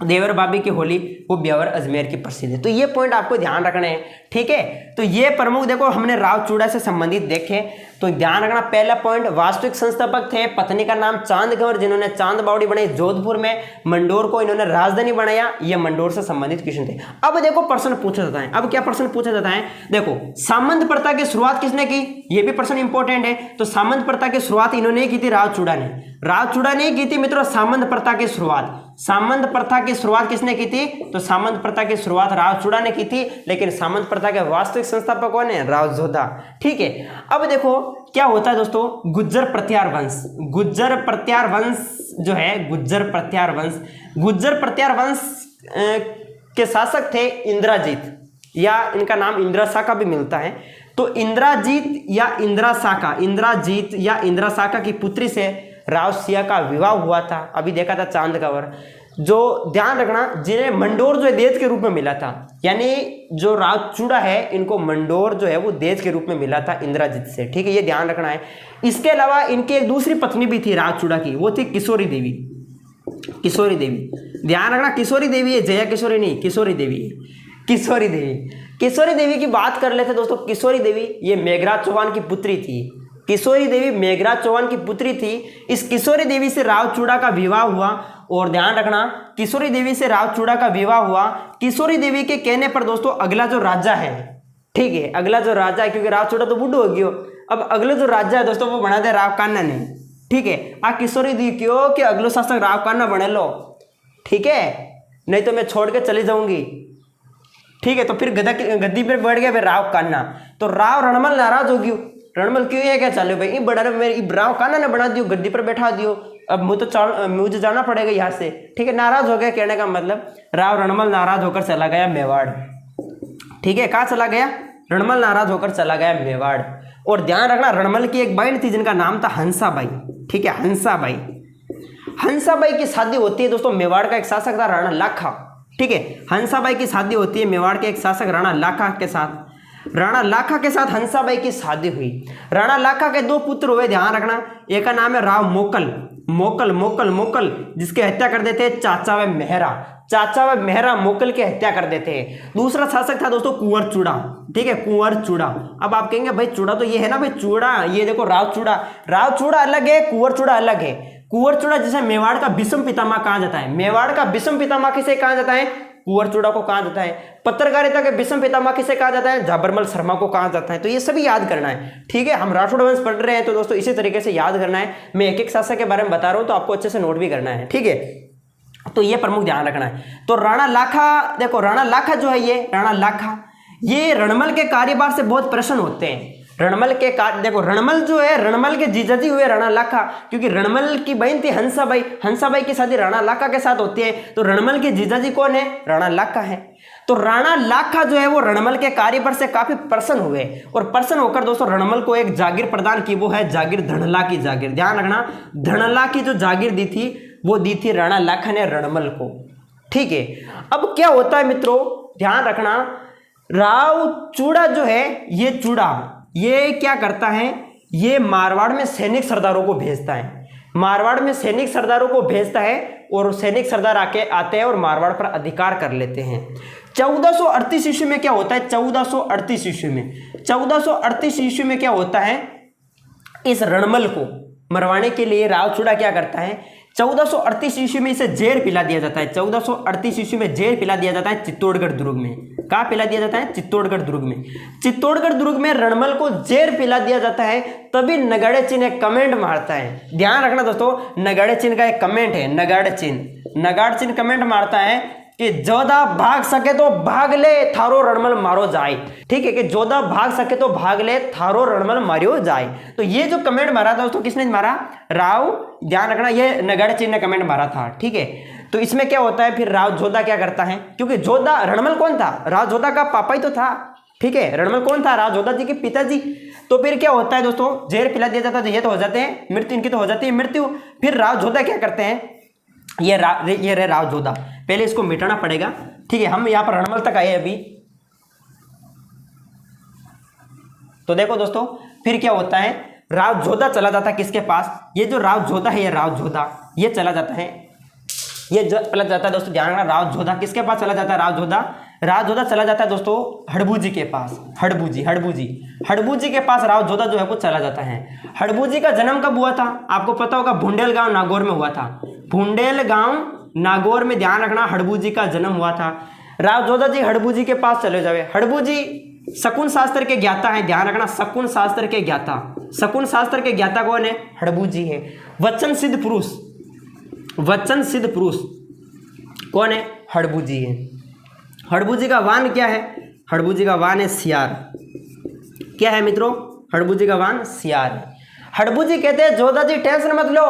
देवर भाभी की होली, वो ब्यावर अजमेर की प्रसिद्ध है। तो ये पॉइंट आपको ध्यान रखना है, ठीक है। तो ये प्रमुख देखो हमने राव चूड़ा से संबंधित देखे, तो ध्यान रखना। पहला पॉइंट, वास्तविक संस्थापक थे, पत्नी का नाम चांद कंवर, जिन्होंने चांद बावड़ी बनाई जोधपुर में। मंडोर को इन्होंने राजधानी बनाया, ये मंडोर से संबंधित क्वेश्चन थे। अब देखो प्रश्न पूछा जाता है, अब क्या प्रश्न पूछा जाता है? देखो सामंत प्रथा की शुरुआत किसने की? ये भी प्रश्न इंपॉर्टेंट है। तो सामंत प्रथा की शुरुआत इन्होंने की थी, राव चूड़ा ने। राव चूड़ा ने की थी मित्रों सामंत प्रथा की शुरुआत। सामंत प्रथा की शुरुआत किसने की थी? तो सामंत प्रथा की शुरुआत राव चूड़ा ने की थी, लेकिन सामंत प्रथा के वास्तविक संस्थापक कौन है? राव जोधा, ठीक है। अब देखो क्या होता है दोस्तों, गुज्जर प्रत्यार वंश, गुज्जर प्रत्यार वंश जो है, गुज्जर प्रत्यार वंश, गुज्जर प्रत्यार वंश के शासक थे इंद्राजीत, या इनका नाम इंद्रा शाखा भी मिलता है। तो इंद्राजीत या इंद्रा शाखा, इंद्राजीत या इंद्रा शाखा की पुत्री से राव सिया का विवाह हुआ था। अभी देखा था चांद कंवर, जो ध्यान रखना, जिन्हें मंडोर जो है देश के रूप में मिला था, यानी जो राव चूड़ा है इनको मंडोर जो है वो देश के रूप में मिला था इंद्राजीत से, ठीक है, ये ध्यान रखना है। इसके अलावा इनकी एक दूसरी पत्नी भी थी राव चूड़ा की, वो थी किशोरी देवी। किशोरी देवी, ध्यान रखना किशोरी देवी है, जया किशोरी नहीं, किशोरी देवी है, किशोरी देवी। किशोरी देवी की बात कर लेते दोस्तों। किशोरी देवी ये मेघराज चौहान की पुत्री थी। किशोरी देवी मेघराज चौहान की पुत्री थी। इस किशोरी देवी से राव चूड़ा का विवाह हुआ। और ध्यान रखना किशोरी देवी से राव चूड़ा का विवाह हुआ। किशोरी देवी के कहने पर दोस्तों अगला जो राजा है, ठीक है, अगला जो राजा है, क्योंकि राव चूड़ा तो बूढ़ो हो गयो, अब अगला जो राजा है दोस्तों वो बना दे राव कान्हा ने, ठीक है। आ किशोरी देवी क्यों कि अगलो शासक राव कान्हा बने लो, ठीक है, नहीं तो मैं छोड़ के चली जाऊंगी, ठीक है। तो फिर गद्दी पर बैठ गया फिर राव कान्हा। तो राव रणमल नाराज हो गयो। रणमल क्यों है क्या चालू भाई, बड़ा मेरे राव कान्हा ने बना दियो, गद्दी पर बैठा दियो, अब मुझे जाना पड़ेगा यहाँ से, ठीक है। नाराज हो गया, कहने का मतलब राव रणमल नाराज होकर चला गया मेवाड़, ठीक है। कहाँ चला गया, रणमल नाराज होकर चला गया मेवाड़। और ध्यान रखना रणमल की एक बहन थी जिनका नाम था हंसाबाई, ठीक है, हंसाबाई। हंसाबाई की शादी होती है दोस्तों, मेवाड़ का एक शासक था राणा लाखा, ठीक है। हंसाबाई की शादी होती है मेवाड़ के एक शासक राणा लाखा के साथ। राणा लाखा के साथ हंसाबाई की शादी हुई। राणा लाखा के दो पुत्र हुए, ध्यान रखना, एक का नाम है राव मोकल, मोकल मोकल मोकल, जिसकी हत्या कर देते हैं चाचा व मेहरा, चाचा व मेहरा मोकल की हत्या कर देते हैं। दूसरा शासक था दोस्तों कुंवर चूड़ा, ठीक है, कुंवर चूड़ा। अब आप कहेंगे भाई चूड़ा तो ये है ना भाई, चूड़ा ये देखो राव चूड़ा, राव चूड़ा अलग है, कुंवर चूड़ा अलग है। कुंवर चूड़ा जिसे मेवाड़ का विषम पितामह कहा जाता है, मेवाड़ का विषम पितामह किसे कहा जाता है, कुंवर चूड़ा को कहा जाता है। पत्रकारिता के विषम पितामह किसे कहा जाता है, झाबरमल शर्मा को कहा जाता है। तो ये सभी याद करना है, ठीक है। हम राठौड़ वंश पढ़ रहे हैं तो दोस्तों इसी तरीके से याद करना है। मैं एक एक शासक के बारे में बता रहा हूं तो आपको अच्छे से नोट भी करना है, ठीक है। तो ये प्रमुख ध्यान रखना है। तो राणा लाखा, देखो राणा लाखा जो है, ये राणा लाखा ये रणमल के कार्यभार से बहुत प्रसन्न होते हैं। रणमल के देखो रणमल जो है, रणमल के जीजाजी हुए राणा लाखा, क्योंकि रणमल की बहन थी हंसाबाई, हंसाबाई की शादी राणा लाखा के साथ होती है। तो रणमल के जीजाजी कौन है, राणा लाखा है। तो राणा लाखा जो है वो रणमल के कार्यभार से काफी प्रसन्न हुए और प्रसन्न होकर दोस्तों रणमल को एक जागीर प्रदान की, वो है जागीर धड़ला की जागीर। ध्यान रखना धड़ला की जो जागीर दी थी वो दी थी राणा लाखा ने रणमल को, ठीक है। अब क्या होता है मित्रों, ध्यान रखना, राव चूड़ा जो है, ये चूड़ा ये क्या करता है, ये मारवाड़ में सैनिक सरदारों को भेजता है, मारवाड़ में सैनिक सरदारों को भेजता है और सैनिक सरदार आते हैं और मारवाड़ पर अधिकार कर लेते हैं। 1438 ईस्वी में क्या होता है, 1438 ईस्वी में, 1438 ईस्वी में क्या होता है, इस रणमल को मरवाने के लिए राव चूड़ा क्या करता है, 1438 ईस्वी में इसे जेल पिला दिया जाता है। 1438 ईस्वी में जेल पिला दिया जाता है चित्तौड़गढ़ दुर्ग में। कहाँ पिला दिया जाता है, चित्तौड़गढ़ दुर्ग में। चित्तौड़गढ़ दुर्ग में रणमल को जेल पिला दिया जाता है। तभी नगाड़े चिन्ह एक कमेंट मारता है, ध्यान रखना दोस्तों, नगाड़े चिन्ह का एक कमेंट है, नगाड़ चिन्ह कमेंट मारता है कि जोधा भाग सके तो भाग ले, थारो रणमल मारो जाए, ठीक है, कि जोधा भाग सके तो भाग ले, थारो रणमल मारो जाए। तो ये जो कमेंट मारा था दोस्तों, किसने मारा, राव, ध्यान रखना, ये नगाड़े चिन्ह ने कमेंट मारा था, ठीक है। तो इसमें क्या होता है, फिर राव जोधा क्या करता है, क्योंकि जोधा, रणमल कौन था, राव जोधा का पापा ही तो था, ठीक है, रणमल कौन था, राव जोधा जी के पिताजी। तो फिर क्या होता है दोस्तों, जेल पिला दिया जाता है, तो ये तो हो जाते हैं मृत्यु, इनकी तो हो जाती है मृत्यु। फिर राव जोधा क्या करते हैं, ये रहे राव जोधा, पहले इसको मिटाना पड़ेगा, ठीक है। हम यहां पर रणमल तक आए अभी। तो देखो दोस्तों फिर क्या होता है, राव जोधा चला जाता है किसके पास, ये जो राव जोधा है, ये राव जोधा ये चला जाता है, ये चला जाता है दोस्तों, ध्यान रखना, राव जोधा किसके पास चला जाता है, राव जोधा चला जाता है दोस्तों हड़बूजी के पास, हड़बूजी के पास राव जोधा जो है वो चला जाता है। हड़बूजी का जन्म कब हुआ था, आपको पता होगा, भुंडेल गांव नागौर में हुआ था, भुंडेल गांव नागौर में, ध्यान रखना, हड़बूजी का जन्म हुआ था। राव जोधा जी हड़बूजी के पास चले जावे। हड़बूजी शकुन शास्त्र के ज्ञाता है, ध्यान रखना, शकुन शास्त्र के ज्ञाता, शकुन शास्त्र के ज्ञाता कौन है, हड़बूजी है। वचन सिद्ध पुरुष कौन है, हड़बूजी है। हड़बूजी का वान क्या है, हड़बूजी का वान है सियार। क्या है मित्रों, हड़बूजी का वान सियार है। हड़बूजी कहते हैं जोधा जी टेंशन मत लो,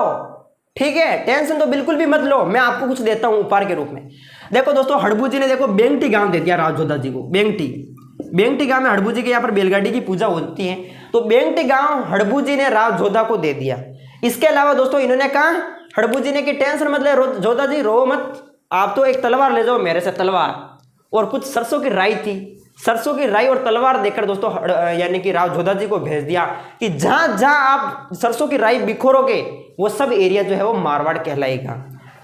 ठीक है, टेंशन तो बिल्कुल भी मत लो, मैं आपको कुछ देता हूं उपहार के रूप में। देखो दोस्तों हड़बूजी ने देखो बेंगटी गांव दे दिया राव जोधा जी को, बेंगटी गांव में हड़बूजी के यहाँ पर बैलगाड़ी की पूजा होती है, तो बेंगटी गांव हड़बूजी ने राव जोधा को दे दिया। इसके अलावा दोस्तों इन्होंने कहा हड़बूजी ने कि टेंशन मत ले जोधा जी, रो मत, आप तो एक तलवार ले जाओ मेरे से, तलवार और कुछ सरसों की राई थी, सरसों की राई और तलवार देकर दोस्तों यानी कि राव जोधा जी को भेज दिया कि जहां जहां आप सरसों की राई बिखोरोगे वो सब एरिया जो है वो मारवाड़ कहलाएगा,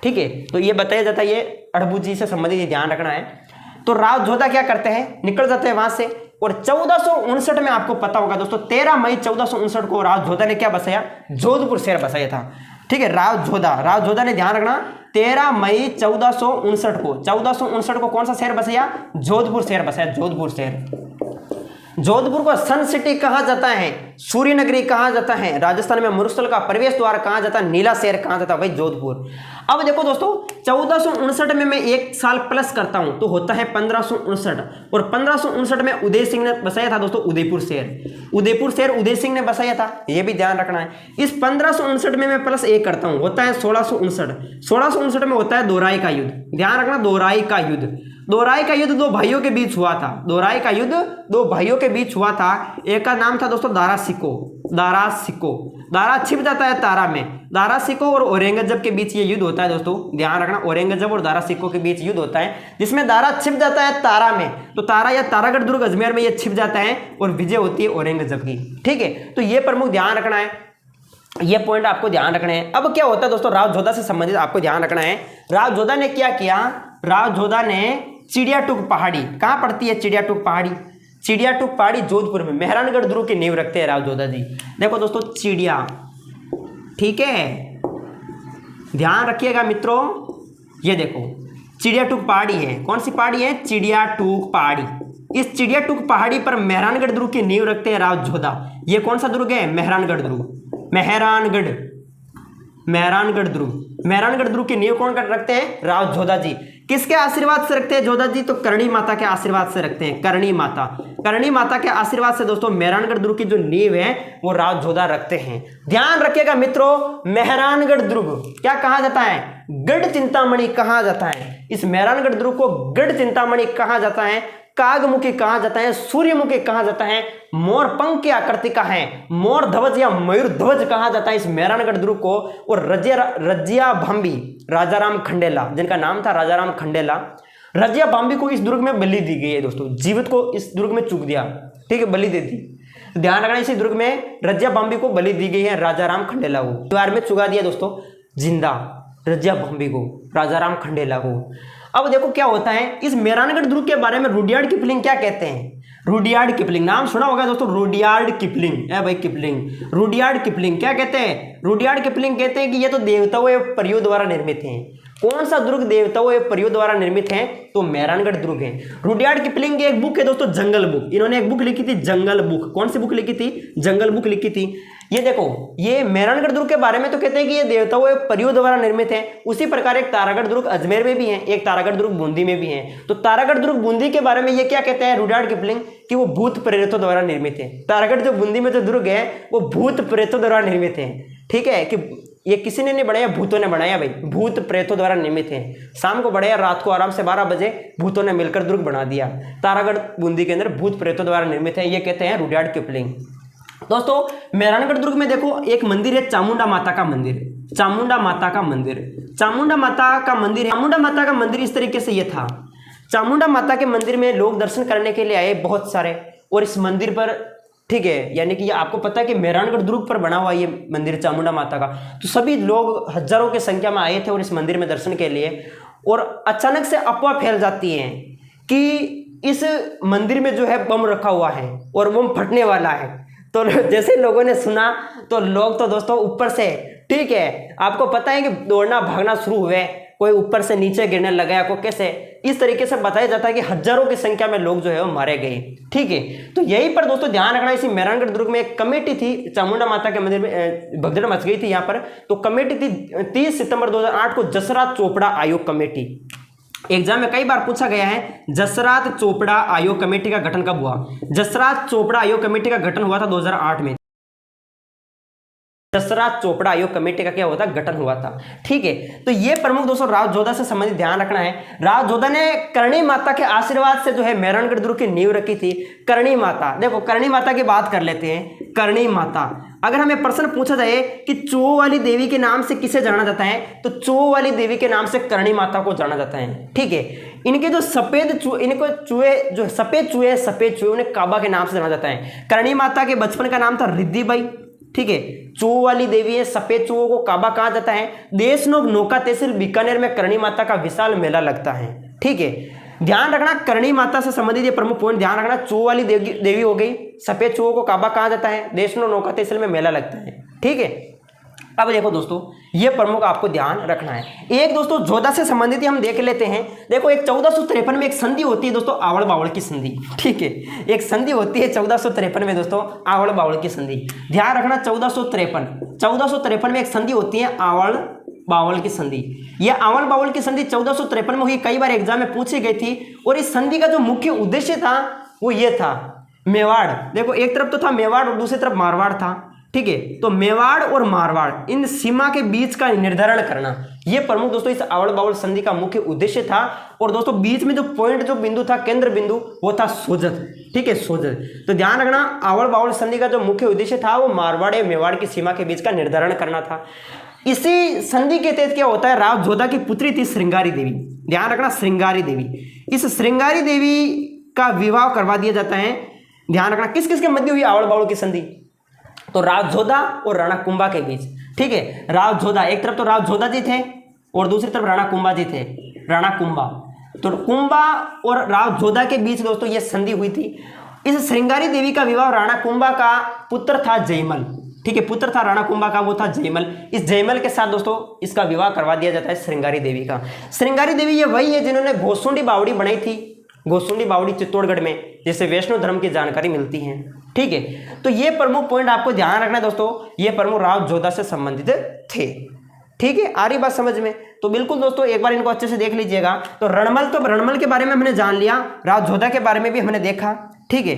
ठीक है, तो ये बताया जाता है, ये अड़बू जी से संबंधित ध्यान रखना है। तो राव जोधा क्या करते हैं, निकल जाते हैं वहां से, और 1459 में आपको पता होगा दोस्तों, 13 मई 1459 को राव जोधा ने क्या बसाया, जोधपुर शहर बसाया था। ठीक है, राव जोधा ने, ध्यान रखना, 13 मई 1459 को कौन सा शहर बसाया, जोधपुर शहर बसाया, जोधपुर शहर। जोधपुर को सन सिटी कहा जाता है, सूर्य नगरी कहा जाता है, राजस्थान में मरुस्थल का प्रवेश द्वार कहा जाता है, नीला शहर कहा जाता है, भाई जोधपुर। अब देखो दोस्तों, 1459 में मैं एक साल प्लस करता हूं तो होता है 1559, और 1559 में उदय सिंह ने बसाया था दोस्तों उदयपुर शहर उदय सिंह ने बसाया था, यह भी ध्यान रखना है। इस 1559 में मैं प्लस एक करता हूं, होता है 1659 में होता है दोराई का युद्ध, ध्यान रखना, दोराई का युद्ध दो भाइयों के बीच हुआ था, एक का नाम था दोस्तों दारा छिप जाता है तारा में, दारा सिको और औरंगजेब के बीच ये युद्ध होता है दोस्तों, ध्यान रखना, औरंगजेब और दारा सिको के बीच युद्ध होता है, जिसमें दारा छिप जाता है तारा में, तो तारा या तारागढ़ दुर्ग अजमेर में ये छिप जाता है और विजय होती है औरंगजेब की। ठीक है, तो ये प्रमुख ध्यान रखना है, ये पॉइंट आपको ध्यान रखना है। अब क्या होता है दोस्तों, राव जोधा से संबंधित आपको ध्यान रखना है, राव जोधा ने क्या किया, राव जोधा ने चिड़ियाटूक पहाड़ी, कहां पड़ती है चिड़ियाटूक पहाड़ी, जोधपुर में, मेहरानगढ़ दुर्ग की नींव रखते हैं राव जोधा जी। देखो दोस्तों चिड़िया, ठीक है, ध्यान रखिएगा मित्रों, ये देखो चिड़ियाटूक पहाड़ी है, कौन सी पहाड़ी है, चिड़ियाटूक पहाड़ी। इस चिड़ियाटूक पहाड़ी पर मेहरानगढ़ दुर्ग की नींव रखते हैं राव जोधा। ये कौन सा दुर्ग है, मेहरानगढ़ दुर्ग, मेहरानगढ़ दुर्ग की नींव कौन रखते हैं, राव जोधा जी। किसके आशीर्वाद से रखते हैं जोधा जी, तो करणी माता के आशीर्वाद से रखते हैं, करणी माता के आशीर्वाद से दोस्तों मेहरानगढ़ दुर्ग की जो नींव है वो राव जोधा रखते हैं। ध्यान रखिएगा मित्रों, मेहरानगढ़ दुर्ग क्या कहा जाता है, गढ़ चिंतामणि कहा जाता है। इस मेहरानगढ़ दुर्ग को गढ़ चिंतामणि कहा जाता है, कागमुखी कहा जाता है, सूर्यमुखी कहा जाता है, मोर पंख की आकृति का है, मोर ध्वज या मयूर ध्वज कहा जाता है इस मेहरानगढ़ दुर्ग को। और रजिया भांबी राजाराम खंडेला, जिनका नाम था राजाराम खंडेला, रजिया भांबी को इस दुर्ग में बलि दी गई है दोस्तों, जीवित को इस दुर्ग में चूक दिया, ठीक है, बलि दे दी। तो ध्यान रखना, इसी दुर्ग में रजिया भांबी को बलि दी गई है, राजाराम खंडेला को द्वार में चुका दिया दोस्तों जिंदा, रजिया भांबी को, राजाराम खंडेला को। अब देखो क्या होता है, इस मेहरानगढ़ दुर्ग के बारे में रुडयार्ड किपलिंग क्या कहते हैं, रुडयार्ड किपलिंग नाम सुना होगा दोस्तों, रुडयार्ड किपलिंग है भाई, रुडयार्ड किपलिंग क्या कहते हैं, रुडयार्ड किपलिंग कहते हैं कि ये तो देवताओं एवं परियों द्वारा निर्मित हैं। कौन सा दुर्ग देवताओं एवं परियों द्वारा निर्मित है, तो मेहरानगढ़ दुर्ग है। रुडयार्ड किपलिंग की एक बुक है दोस्तों, जंगल बुक, इन्होंने एक बुक लिखी थी जंगल बुक। कौन सी बुक लिखी थी, जंगल बुक लिखी थी। ये देखो, ये मेहरानगढ़ दुर्ग के बारे में तो कहते हैं कि ये देवताओं एवं परियों द्वारा निर्मित है। उसी प्रकार एक तारागढ़ दुर्ग अजमेर में भी है, एक तारागढ़ दुर्ग बूंदी में भी है। तो तारागढ़ दुर्ग बूंदी के बारे में ये क्या कहते हैं रुडयार्ड किपलिंग, कि वो भूत प्रेतों द्वारा निर्मित है। तारागढ़ जो बूंदी में जो दुर्ग है वो भूत प्रेतों द्वारा निर्मित है, ठीक है, कि ये किसी ने नहीं बनाया, भूतों ने बनाया भाई, भूत प्रेतों द्वारा निर्मित है। शाम को बढ़ाया, रात को आराम से 12 बजे भूतों ने मिलकर दुर्ग बना दिया। तारागढ़ बूंदी के अंदर भूत प्रेतों द्वारा निर्मित है, ये कहते हैं रुडयार्ड किपलिंग। दोस्तों मेहरानगढ़ दुर्ग में देखो एक मंदिर है, चामुंडा माता का मंदिर, चामुंडा माता का मंदिर इस तरीके से ये था। चामुंडा माता के मंदिर में लोग दर्शन करने के लिए आए बहुत सारे, और इस मंदिर पर, ठीक है, यानी कि ये आपको पता है कि मेहरानगढ़ दुर्ग पर बना हुआ ये मंदिर चामुंडा माता का, तो सभी लोग हजारों की संख्या में आए थे और इस मंदिर में दर्शन के लिए। और अचानक से अफवाह फैल जाती है कि इस मंदिर में जो है बम रखा हुआ है और बम फटने वाला है। तो जैसे लोगों ने सुना तो लोग तो दोस्तों ऊपर से, ठीक है, आपको पता है कि दौड़ना भागना शुरू हुए, कोई ऊपर से नीचे गिरने लगा, को कैसे, इस तरीके से बताया जाता है कि हजारों की संख्या में लोग जो है वो मारे गए, ठीक है। तो यहीं पर दोस्तों ध्यान रखना, इसी मेहरानगढ़ दुर्ग में एक कमेटी थी, चामुंडा माता के मंदिर में भगदड़ मच गई थी यहाँ पर। तो कमेटी थी 30 सितंबर 2008 को जसरात चोपड़ा आयोग कमेटी। एग्जाम में कई बार पूछा गया है, जसरात चोपड़ा आयोग कमेटी का गठन कब हुआ। जसरात चोपड़ा आयोग कमेटी का गठन हुआ था 2008 में। जसरात चोपड़ा आयोग कमेटी का क्या हुआ था, गठन हुआ था, ठीक है। तो ये प्रमुख दोस्तों राव जोधा से संबंधित ध्यान रखना है। राव जोधा ने करणी माता के आशीर्वाद से जो है मेहरानगढ़ दुर्ग की नींव रखी थी। करणी माता, देखो करणी माता की बात कर लेते हैं। करणी माता, अगर हमें प्रश्न पूछा जाए कि चो वाली देवी के नाम से किसे जाना जाता है, तो चो वाली देवी के नाम से करणी माता को जाना जाता है, ठीक है। इनके जो सफेद चूहे, इनको चूहे जो सफेद चूहे उन्हें काबा के नाम से जाना जाता है। करणी माता के बचपन का नाम था रिद्धिबाई, ठीक है, चूहों वाली देवी है। सफेद चूहों को काबा कहा जाता है। देशनोक नौका तहसील बीकानेर में करणी माता का विशाल मेला लगता है। ठीक है, ध्यान रखना करणी माता से संबंधित ये प्रमुख पॉइंट ध्यान रखना। चूहों वाली देवी हो गई, सफेद चूहों को काबा कहा जाता है, देशनोक नौका तहसील में मेला लगता है। ठीक है, अब देखो दोस्तों ये प्रमुख आपको ध्यान रखना है। एक दोस्तों जोधा से संबंधित हम देख लेते हैं। देखो एक 1453 में एक संधि होती है दोस्तों, आवड़ बावड़ की संधि। ठीक है, एक संधि होती है 1453 में दोस्तों, आवड़ बावड़ की संधि। ध्यान रखना 1453 में एक संधि होती है आवड़ बावल की संधि। यह आवड़ बावल की संधि 1453 में हुई, कई बार एग्जाम में पूछी गई थी। और इस संधि का जो मुख्य उद्देश्य था वो ये था, मेवाड़, देखो एक तरफ तो था मेवाड़ और दूसरी तरफ मारवाड़ था। ठीक है, तो मेवाड़ और मारवाड़ इन सीमा के बीच का निर्धारण करना, यह प्रमुख दोस्तों इस आवड़ बावड़ संधि का मुख्य उद्देश्य था। और दोस्तों बीच में जो पॉइंट, जो बिंदु था, केंद्र बिंदु, वो था सोजत। ठीक है, सोजत। तो ध्यान रखना आवड़ बावड़ संधि का जो मुख्य उद्देश्य था वो मारवाड़ या मेवाड़ की सीमा के बीच का निर्धारण करना था। इसी संधि के तहत क्या होता है, राव जोधा की पुत्री थी श्रृंगारी देवी। ध्यान रखना श्रृंगारी देवी, इस श्रृंगारी देवी का विवाह करवा दिया जाता है। ध्यान रखना किस किस के मध्य हुई आवड़ बावड़ की संधि, तो राव जोधा और राणा कुंभा के बीच। ठीक है, राव जोधा, एक तरफ तो राव जोधा जी थे और दूसरी तरफ राणा कुंभा जी थे, राणा कुंभा। तो कुंभा और राव जोधा के बीच दोस्तों यह संधि हुई थी। इस श्रृंगारी देवी का विवाह राणा कुंभा का पुत्र था जयमल। ठीक है, पुत्र था राणा कुंभा का, वो था जयमल। इस जयमल के साथ दोस्तों इसका विवाह करवा दिया जाता है श्रृंगारी देवी का। श्रृंगारी देवी ये वही है जिन्होंने घोसुंडी बावड़ी बनाई थी, घोसुंडी बावड़ी चित्तौड़गढ़ में, जिससे वैष्णव धर्म की जानकारी मिलती है। ठीक है, तो ये प्रमुख पॉइंट आपको ध्यान रखना है दोस्तों, ये प्रमुख राव जोधा से संबंधित थे। ठीक है, आ रही बात समझ में? तो बिल्कुल दोस्तों एक बार इनको अच्छे से देख लीजिएगा। तो रणमल के बारे में हमने जान लिया, राव जोधा के बारे में भी हमने देखा। ठीक है,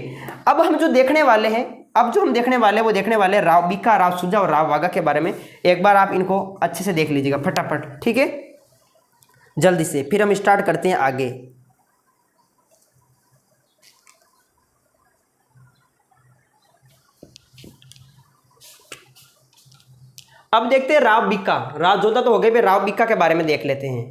अब हम जो देखने वाले हैं, वो देखने वाले राव बीका, राव सुजा और राव वाघा के बारे में। एक बार आप इनको अच्छे से देख लीजिएगा फटाफट। ठीक है, जल्दी से, फिर हम स्टार्ट करते हैं आगे। अब देखते हैं राव बीका, राव जोधा तो हो गए, राव बीका के बारे में देख लेते हैं।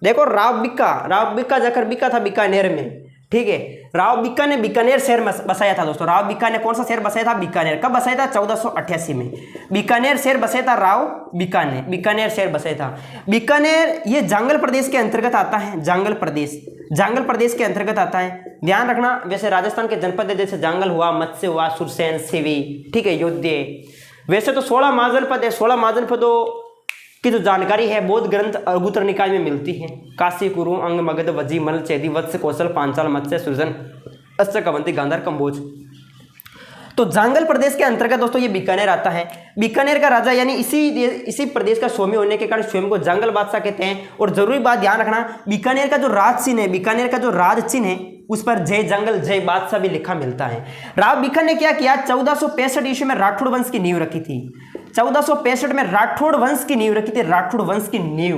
देखो राव बीका जाकर बीका था बीकानेर में। ठीक है, राव बीका ने बीकानेर शहर बसाया था दोस्तों। राव बीका ने कौन सा शहर बसाया था? बीकानेर। कब बसाया था? 1488 में बीकानेर शहर बसाया था राव बीका ने, बीकानेर शहर बसाया था। बीकानेर ये जांगल प्रदेश के अंतर्गत आता है, जांगल प्रदेश के अंतर्गत आता है। ध्यान रखना, वैसे राजस्थान के जनपद जैसे जांगल हुआ, मत्स्य हुआ, सुरसैन, सिवी, ठीक है, योध्य, वैसे तो 16 महाजनपद है। 16 महाजनपदों की जो जानकारी है बौद्ध ग्रंथ अगुत्र निकाय में मिलती है। काशी, कुरु, अंग, मगध, वज्जी, मल, चेदी, वत्स, कौशल, पांचाल, मत्स्य, सृजन, अश्च, कवंती, गांधार, कंबोज। तो जांगल प्रदेश के अंतर्गत दोस्तों ये बीकानेर आता है। बीकानेर का राजा यानी इसी प्रदेश का स्वामी होने के कारण स्वयं को जांगल बादशाह कहते हैं। और जरूरी बात ध्यान रखना, बीकानेर का जो राज चिन्ह है उस पर जय जंगल जय बादशाह भी लिखा मिलता है। राव बीका ने क्या किया? 1465 ईस्वी में राठौड़ वंश की नींव रखी थी। 1465 में राठौड़ वंश की नींव रखी थी, राठौड़ वंश की नींव।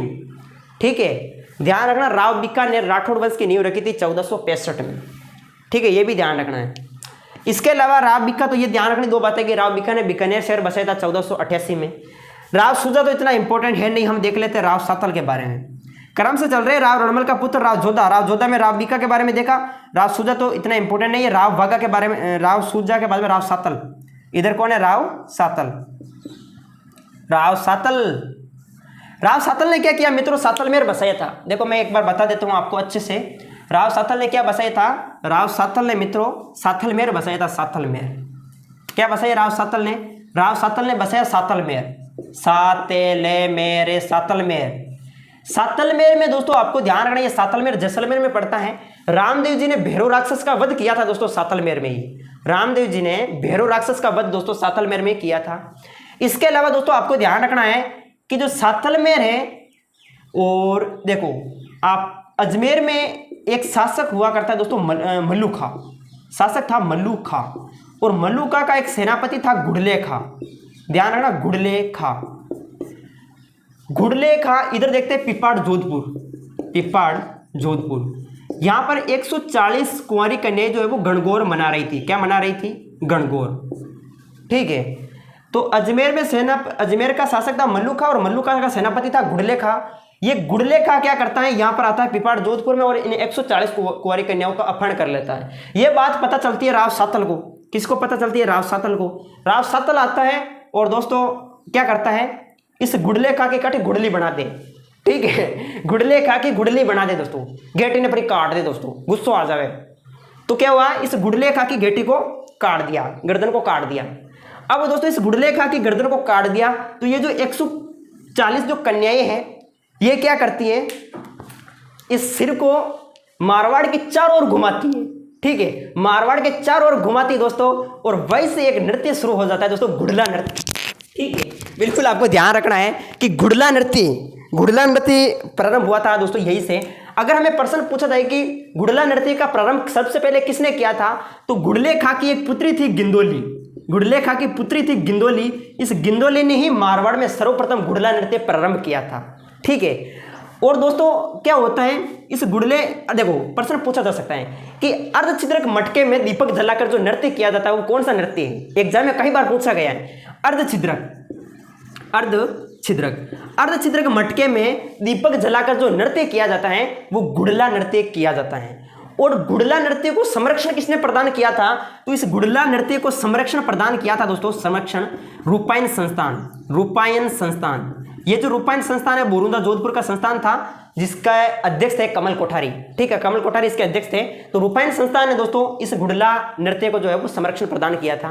ठीक है, ध्यान रखना, राव बीका ने राठौड़ वंश की नींव रखी थी 1465 में। ठीक है, ये भी ध्यान रखना है। इसके अलावा राव बीका, तो ये ध्यान रखनी दो बातें कि राव बीका ने बीकानेर शहर बसाया था 1488 में। राव सुजा तो इतना इंपॉर्टेंट है नहीं, हम देख लेते हैं राव सातल के बारे में। क्रम से चल रहे, राव रणमल का पुत्र राव जोधा में राव बीका के बारे में देखा। राव सुजा तो इतना इंपॉर्टेंट नहीं है। राव वाघा के बारे में, राव सुजा के बाद में राव सातल। इधर कौन है? राव सातल ने क्या किया मित्रों? सातलमेर बसाया था। देखो मैं एक बार बता देता हूं आपको अच्छे से। राव सातल ने क्या बसाया था? राव सातल ने मित्रों सातलमेर बसाया था। सातलमेर क्या बसाया राव सातल ने? राव सातल ने बसाया सातलमेर। सातलमेर में दोस्तों आपको ध्यान रखना, ये सातलमेर जैसलमेर में पड़ता है। रामदेव जी ने भैरव राक्षस का वध किया था दोस्तों सातलमेर में ही। रामदेव जी ने भैरव राक्षस का वध दोस्तों सातलमेर में किया था। इसके अलावा दोस्तों आपको ध्यान रखना है कि जो सातलमेर है, और देखो आप अजमेर में एक शासक हुआ करता है दोस्तों मल्लूखा, शासक था मल्लूखा, और मल्लूखा का एक सेनापति था गुड़लेखा। ध्यान रखना, गुड़लेखा। इधर देखते हैं पिपाड़ जोधपुर। यहां पर 140 कुंवारी कन्याएं जो है वो गणगौर मना रही थी। क्या मना रही थी? गणगौर। ठीक है, तो अजमेर का शासक था मल्लूखा और मल्लूखा का सेनापति था गुड़लेखा। ये गुड़लेखा क्या करता है? यहां पर आता है पिपाड़ जोधपुर में और इन 140 कुंवारी कन्याओं का अपहरण कर लेता है। यह बात पता चलती है राव सातल को। किसको पता चलती है? राव सातल को। राव सातल आता है और दोस्तों क्या करता है, इस गुडले खा के काटे गुडली बना दे, ठीक है, गुडले खा के गुडली बना दे दोस्तों, गेटी ने पर काट दे दोस्तों, गुस्सा आ जावे। तो क्या हुआ, इस गुडले खा की गेटी को काट दिया, गर्दन को काट दिया। अब दोस्तों इस गुडले खा की गर्दन को काट दिया, तो ये जो 140 जो कन्याएं हैं ये क्या करती हैं, इस सिर को मारवाड़ के चारों ओर घुमाती है, ठीक है, मारवाड़ के चारों ओर घुमाती है दोस्तों, और वहीं से एक नृत्य शुरू हो जाता है दोस्तों, गुडला नृत्य, ठीक है। बिल्कुल आपको ध्यान रखना है कि गुडला नृत्य प्रारंभ हुआ था दोस्तों यहीं से। अगर हमें प्रश्न पूछा जाए कि गुडला नृत्य का प्रारंभ सबसे पहले किसने किया था, तो गुडले खा की एक पुत्री थी गिंदोली, गुडले खा की पुत्री थी गिंदोली, इस गिंदोली ने ही मारवाड़ में सर्वप्रथम गुडला नृत्य प्रारंभ किया था, ठीक है। और दोस्तों क्या होता है, इस गुडले, देखो प्रश्न पूछा जा सकता है कि अर्धछिद्रक मटके में दीपक जलाकर जो नृत्य किया जाता है वो कौन सा नृत्य है, एग्जाम में कई बार पूछा गया है। अर्धछिद्रक मटके में दीपक जलाकर जो नृत्य किया जाता है वो गुडला नृत्य किया जाता है। और गुडला नृत्य को संरक्षण किसने प्रदान किया था, तो इस गुडला नृत्य को संरक्षण प्रदान किया था दोस्तों, संरक्षण रूपायन संस्थान। ये जो रूपायन संस्थान है बोरुंदा जोधपुर का संस्थान था, जिसका अध्यक्ष थे कमल कोठारी, ठीक है, कमल कोठारी इसके अध्यक्ष थे। तो रूपायन संस्थान ने दोस्तों इस गुडला नृत्य को जो है वो संरक्षण प्रदान किया था,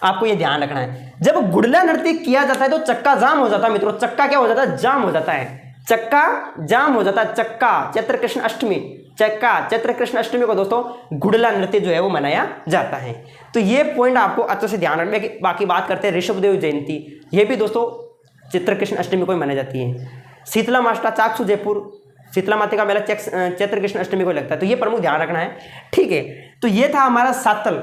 आपको ये ध्यान रखना है। जब गुडला नृत्य किया जाता है तो चक्का जाम हो जाता है मित्रों, चक्का क्या हो जाता है, जाम हो जाता है, चक्का जाम हो जाता है। चक्का चैत्र कृष्ण अष्टमी को दोस्तों गुडला नृत्य जो है वो मनाया जाता है। तो ये पॉइंट आपको अच्छे से ध्यान रखना है। बाकी बात करते हैं ऋषभदेव जयंती, ये भी दोस्तों चैत्र कृष्ण अष्टमी को मनाई जाती है। शीतला मास्टा चाकसू जयपुर, शीतला माता का मेला चैत्र कृष्ण अष्टमी को लगता है, तो ये प्रमुख ध्यान रखना है, ठीक है। तो ये था हमारा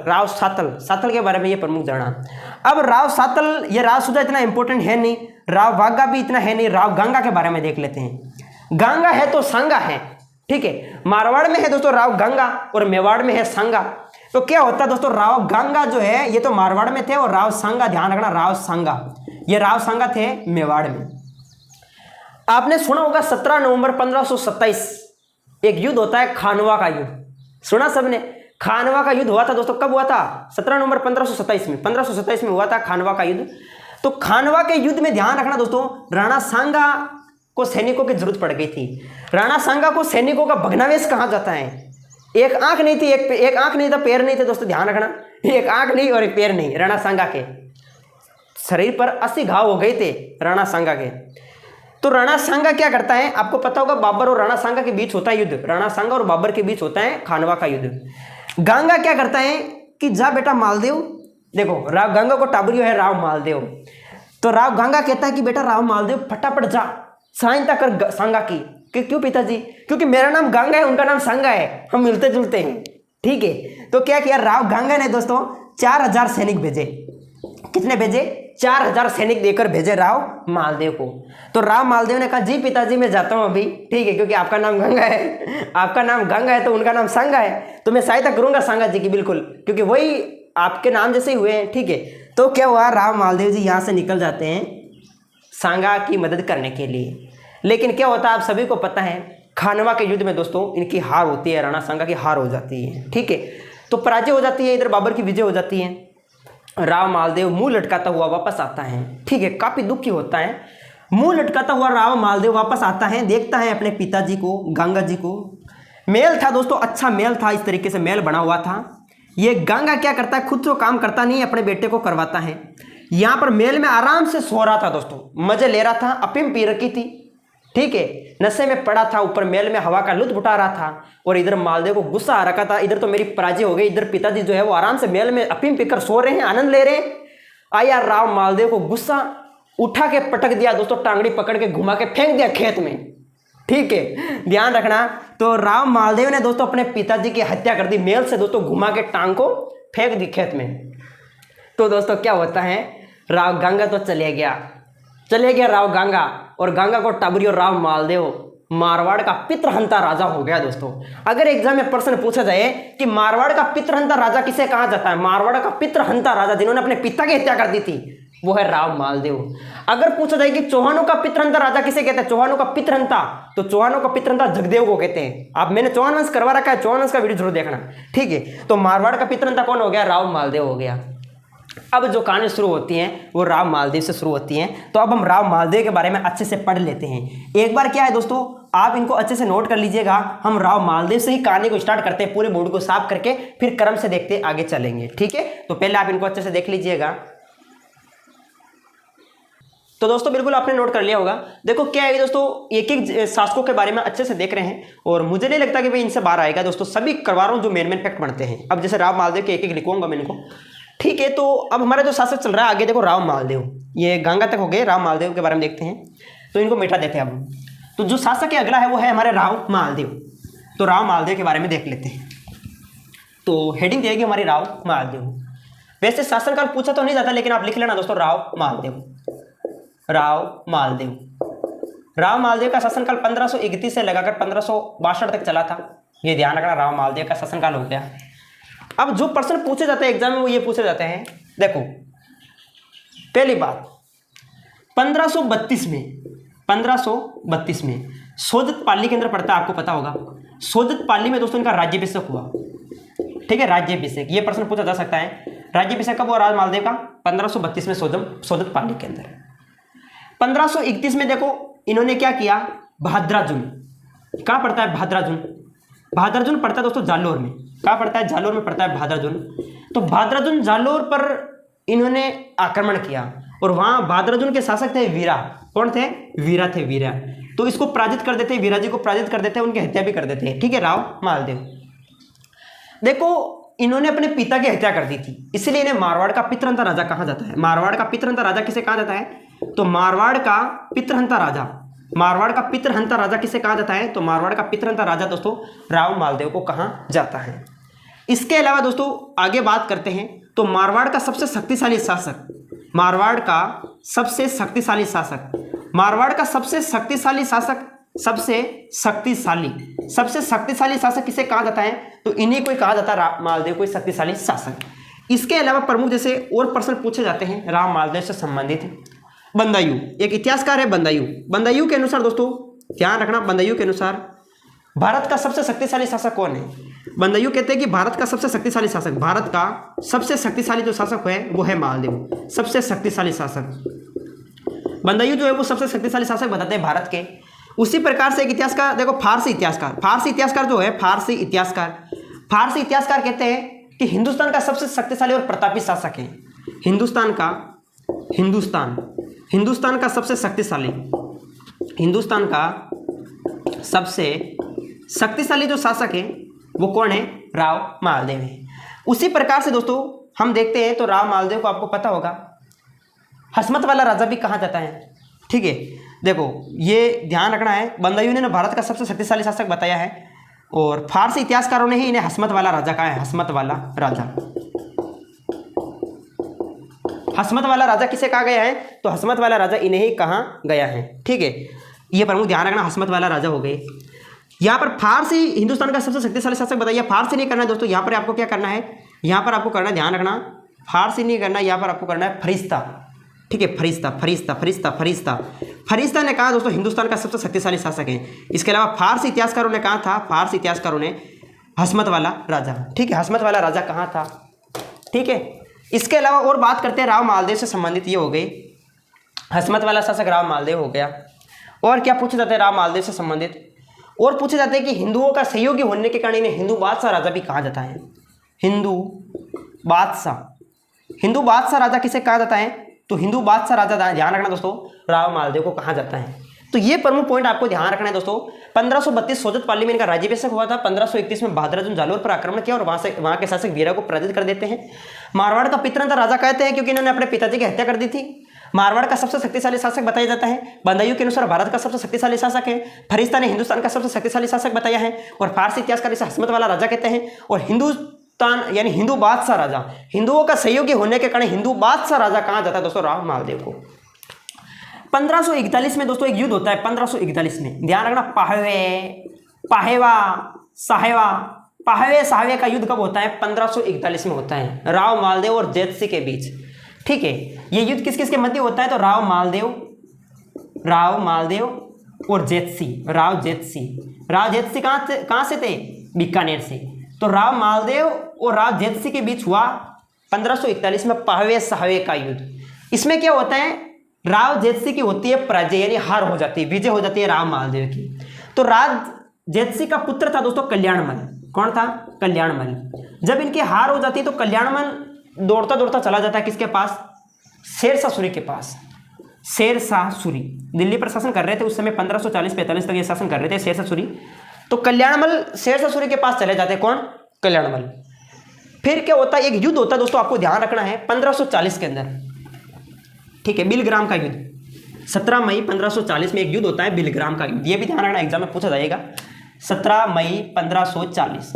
राव सातल के बारे में ये प्रमुख धारणा। अब राव सातल, ये राव सुधा इतना इंपॉर्टेंट है नहीं, राव वागा भी इतना है नहीं, राव गंगा के बारे में देख लेते हैं। गंगा है तो सांगा है, ठीक है, मारवाड़ में है दोस्तों राव गंगा और मेवाड़ में है सांगा। तो क्या होता है दोस्तों, राव गंगा जो है ये तो मारवाड़ में थे, और राव सांगा, ध्यान रखना, राव सांगा, ये राव सांगा थे मेवाड़ में। आपने सुना होगा 17 नवंबर 1527 एक युद्ध होता है खानवा का युद्ध, सुना सबने, खानवा का युद्ध हुआ था दोस्तों, कब हुआ था, 17 नवंबर 1527 में हुआ था खानवा का युद्ध। तो खानवा के युद्ध में ध्यान रखना दोस्तों, राणा सांगा को सैनिकों की जरूरत पड़ गई थी। राणा सांगा को सैनिकों का भग्नावेश कहा जाता है। एक आंख नहीं थी, एक आंख नहीं था, पैर नहीं थे दोस्तों, ध्यान रखना, एक आंख नहीं और एक पैर नहीं, राणा सांगा के शरीर पर 80 घाव हो गए थे राणा सांगा के। तो राणा सांगा क्या करता है, आपको पता होगा बाबर और राणा सांगा के बीच होता है युद्ध, राणा सांगा और बाबर के बीच होता है खानवा का युद्ध। गंगा क्या करता है कि जा बेटा मालदेव, देखो राव गंगा को टाबरियो है राव मालदेव, तो राव गंगा कहता है कि बेटा राव मालदेव फटाफट जा सहायता कर सांगा की, कि क्यों पिताजी, क्योंकि मेरा नाम गंगा है, उनका नाम सांगा है, हम मिलते जुलते हैं, ठीक है। तो क्या किया राव गंगा ने दोस्तों 4000 सैनिक भेजे, कितने भेजे, 4000 सैनिक देकर भेजे राव मालदेव को। तो राव मालदेव ने कहा जी पिताजी मैं जाता हूं अभी, ठीक है, क्योंकि आपका नाम गंगा है, आपका नाम गंगा है तो उनका नाम सांगा है, तो मैं सहायता करूंगा सांगा जी की, बिल्कुल, क्योंकि वही आपके नाम जैसे ही हुए हैं, ठीक है। तो क्या हुआ, राव मालदेव जी यहाँ से निकल जाते हैं सांगा की मदद करने के लिए। लेकिन क्या होता है आप सभी को पता है, खानवा के युद्ध में दोस्तों इनकी हार होती है, राणा सांगा की हार हो जाती है, ठीक है। तो पराजय हो जाती है, इधर बाबर की विजय हो जाती है। राव मालदेव मुंह लटकाता हुआ वापस आता है, ठीक है, काफी दुखी होता है, मुंह लटकाता हुआ राव मालदेव वापस आता है, देखता है अपने पिताजी को, गंगा जी को। मेल था दोस्तों, अच्छा मेल था, इस तरीके से मेल बना हुआ था। ये गंगा क्या करता है, खुद तो काम करता नहीं, अपने बेटे को करवाता है। यहाँ पर मेल में आराम से सो रहा था दोस्तों, मजे ले रहा था, अफीम पी रखी थी, ठीक है, नशे में पड़ा था, ऊपर मेल में हवा का लुत्फ उठा रहा था, और इधर मालदेव को गुस्सा आ रखा था, इधर तो मेरी पराजय हो गई, इधर पिताजी जो है वो आराम से मेल में अफीम पीकर सो रहे हैं, आनंद ले रहे हैं। आया राव मालदेव को गुस्सा, उठा के पटक दिया दोस्तों, टांगड़ी पकड़ के घुमा के फेंक दिया खेत में, ठीक है, ध्यान रखना। तो राव मालदेव ने दोस्तों अपने पिताजी की हत्या कर दी, मेल से दोस्तों घुमा के टांग को फेंक दी खेत में। तो दोस्तों क्या होता है, राव गंगा तो चले गया राव गंगा, और गंगा को टाबरियो राव मालदेव मारवाड़ का पितृहंता राजा हो गया दोस्तों। अगर एग्जाम में प्रश्न पूछा जाए कि मारवाड़ का पितृहंता राजा किसे कहा जाता है, मारवाड़ का पितृहंता राजा जिन्होंने अपने पिता की हत्या कर दी थी वो है राव मालदेव। अगर पूछा जाए कि चौहानों का पितृहंता राजा किसे कहते हैं, चौहानों का पितृहंता, तो चौहानों का पितृहंता जगदेव को कहते हैं। आप मैंने चौहान वंश करवा रखा है, चौहान वंश का वीडियो जरूर देखना, ठीक है। तो मारवाड़ का पितृहंता कौन हो गया, राव मालदेव हो गया। अब जो कहानी शुरू होती हैं वो राव मालदेव से शुरू होती हैं। तो अब हम राव मालदेव के बारे में अच्छे से पढ़ लेते हैं। एक बार क्या है दोस्तों, आप इनको अच्छे से नोट कर लीजिएगा। हम राव मालदेव से ही कहानी को स्टार्ट करते हैं, पूरे बोर्ड को साफ करके, फिर क्रम से देखते आगे चलेंगे, ठीक है। तो पहले आप इनको अच्छे से देख लीजिएगा। तो दोस्तों बिल्कुल आपने नोट कर लिया होगा। देखो क्या है दोस्तों, एक एक शासकों के बारे में अच्छे से देख रहे हैं और मुझे नहीं लगता कि भाई इनसे बाहर आएगा दोस्तों। सभी करवा रहा हूँ जो मेन फैक्ट बनते हैं। अब जैसे राव मालदेव के एक एक लिखूंगा मैं इनको, ठीक है। तो अब हमारा जो शासक चल रहा है आगे देखो, राव मालदेव, ये गंगा तक हो गए। राव मालदेव के बारे में देखते हैं, तो इनको मिटा देते हैं अब। तो जो शासक है अगला है वो है हमारे राव मालदेव। तो राव मालदेव के बारे में देख लेते हैं। तो हेडिंग देगी हमारी राव मालदेव। वैसे शासनकाल पूछा तो नहीं जाता, लेकिन आप लिख लेना दोस्तों राव मालदेव। राव मालदेव, राव मालदेव का शासनकाल 1531 से लगाकर 1562 तक चला था। ये ध्यान रखना, राव मालदेव का शासनकाल हो गया। अब जो प्रश्न पूछे जाते हैं एग्जाम में वो ये पूछे जाते हैं। देखो पहली बात, 1532 में सोजत पाली के अंदर पड़ता है, आपको पता होगा। सोजत पाली में दोस्तों इनका राज्याभिषेक हुआ, ठीक है। राज्याभिषेक ये प्रश्न पूछा जा सकता है। राज्याभिषेक कब हुआ राव मालदेव का? 1532 में सोजत पाली के अंदर। 1531 में देखो इन्होंने क्या किया, भाद्राजुन, कहाँ पड़ता है भाद्राजुन? भाद्राजुन पड़ता है दोस्तों जालोर में। कहाँ पड़ता है? जालोर में पड़ता है भाद्राजुन। तो भाद्राजुन जालोर पर इन्होंने आक्रमण किया और वहां भाद्राजुन के शासक थे वीरा। कौन थे? वीरा थे, वीरा। तो इसको पराजित कर देते, वीरा जी को पराजित कर देते, उनकी हत्या भी कर देते हैं, ठीक है। राव मालदेव देखो इन्होंने अपने पिता की हत्या कर दी थी, इसलिए इन्हें मारवाड़ का पितृहंता राजा कहा जाता है। मारवाड़ का पितृहंता राजा किसे कहा जाता है? तो मारवाड़ का पितृहंता राजा, मारवाड़ का पितृहंता राजा किसे कहा जाता है? तो मारवाड़ का पितृहंता राजा दोस्तों राव मालदेव को कहा जाता है। इसके अलावा दोस्तों आगे बात करते हैं, तो मारवाड़ का सबसे शक्तिशाली शासक, मारवाड़ का सबसे शक्तिशाली शासक, मारवाड़ का सबसे शक्तिशाली शासक, सबसे शक्तिशाली शासक किसे कहा जाता है? तो इन्हीं को कहा जाता है राव मालदेव को शक्तिशाली शासक। इसके अलावा प्रमुख जैसे और प्रश्न पूछे जाते हैं राव मालदेव से संबंधित। बंदायू एक इतिहासकार है, बंदायू। बंदायू के अनुसार दोस्तों ध्यान रखना, बंदायू के अनुसार भारत का सबसे शक्तिशाली शासक कौन है? बंदायू कहते हैं कि भारत का सबसे शक्तिशाली शासक, भारत का सबसे शक्तिशाली जो शासक है वो है मालदेव, सबसे शक्तिशाली शासक। बंदायू जो है वो सबसे शक्तिशाली शासक बताते हैं भारत के। उसी प्रकार से एक इतिहासकार देखो, फारसी इतिहासकार जो है, फारसी इतिहासकार कहते हैं कि हिंदुस्तान का सबसे शक्तिशाली और प्रतापी शासक है। हिंदुस्तान का सबसे शक्तिशाली जो शासक है वो कौन है? राव मालदेव है। उसी प्रकार से दोस्तों हम देखते हैं, तो राव मालदेव को आपको पता होगा हसमत वाला राजा भी कहा जाता है, ठीक है। देखो ये ध्यान रखना है, बंदायू ने भारत का सबसे शक्तिशाली शासक बताया है और फारसी इतिहासकारों ने ही इन्हें हसमत वाला राजा कहा है। हसमत वाला राजा किसे कहा गया है? तो हसमत वाला राजा इन्हें ही कहा गया है, ठीक है। ये प्रमुख ध्यान रखना, हसमत वाला राजा हो गए। यहाँ पर फारसी हिंदुस्तान का सबसे शक्तिशाली शासक बताइए। फारसी नहीं करना है दोस्तों, यहाँ पर आपको क्या करना है? यहाँ पर आपको करना है, ध्यान रखना, फारसी नहीं करना, यहाँ पर आपको करना है फरिश्ता, ठीक है। फरिश्ता ने कहा दोस्तों हिंदुस्तान का सबसे शक्तिशाली शासक है। इसके अलावा फारसी इतिहासकारों ने कहा था, फारसी इतिहासकारों ने हसमत वाला राजा, ठीक है। हसमत वाला राजा कहाँ था, ठीक है। इसके अलावा और बात करते हैं राव मालदेव से संबंधित, ये हो गई हसमत वाला शासक राव मालदेव हो गया। और क्या पूछे जाते हैं राव मालदेव से संबंधित? और पूछे जाते हैं कि हिंदुओं का सहयोगी होने के कारण इन्हें हिंदू बादशाह राजा भी कहा जाता है। हिंदू बादशाह राजा किसे कहा जाता है? तो हिंदू बादशाह राजा, ध्यान रखना दोस्तों, राव मालदेव को कहा जाता है। तो ये प्रमुख पॉइंट आपको ध्यान रखना है दोस्तों। 1532 सोजत पाली में इनका राज्याभिषेक हुआ था। 1531 में भाद्राजुन जालोर पर आक्रमण किया और वहां के शासक वीरा को पराजित कर देते हैं। मारवाड़ का पितृहंता राजा कहते हैं क्योंकि इन्होंने अपने पिताजी की हत्या कर दी थी। मारवाड़ का सबसे शक्तिशाली शासक बताया जाता है। बंदायू के अनुसार भारत का सबसे शक्तिशाली शासक है। फरिश्ता ने हिंदुस्तान का सबसे शक्तिशाली शासक बताया है और फारसी इतिहासकार इसे हसमत वाला राजा कहते हैं। और हिंदुस्तान यानी हिंदू बादशाह राजा, हिंदुओं का सहयोगी होने के कारण हिंदू बादशाह राजा कहा जाता है दोस्तों राव मालदेव को। 1541 में दोस्तों एक युद्ध होता है। 1541 में ध्यान रखना, पाहवे साहवे का युद्ध कब होता है? 1541 में होता है, राव मालदेव और जेतसी के बीच, ठीक है। ये युद्ध किस किस के मध्य होता है? तो राव मालदेव और जेतसी। राव जेतसी कहाँ से थे? बीकानेर से। तो राव मालदेव और राव जेतसी के बीच हुआ 1541 में पाहवे साहवे का युद्ध। इसमें क्या होता है, राव जेतसी की होती है पराजय, यानी हार हो जाती है, विजय हो जाती है राव मालदेव की। तो राव जेतसी का पुत्र था दोस्तों कल्याणमल। कौन था? कल्याणमल। जब इनकी हार हो जाती है तो कल्याणमल दौड़ता दौड़ता चला जाता है किसके पास? शेरशाह सूरी के पास। शेरशाह सूरी दिल्ली पर शासन कर रहे थे उस समय, 1540-45 तक ये शासन कर रहे थे शेरशाह सूरी। तो कल्याणमल शेरशाह सूरी के पास चले जाते हैं। कौन? कल्याणमल। फिर क्या होता है, एक युद्ध होता है दोस्तों, आपको ध्यान रखना है 1540 के अंदर, ठीक है, बिलग्राम का युद्ध। 17 मई 1540 में एक युद्ध होता है बिलग्राम का युद्ध, ये भी ध्यान रखना, एग्जाम में पूछा जाएगा। 17 मई 1540,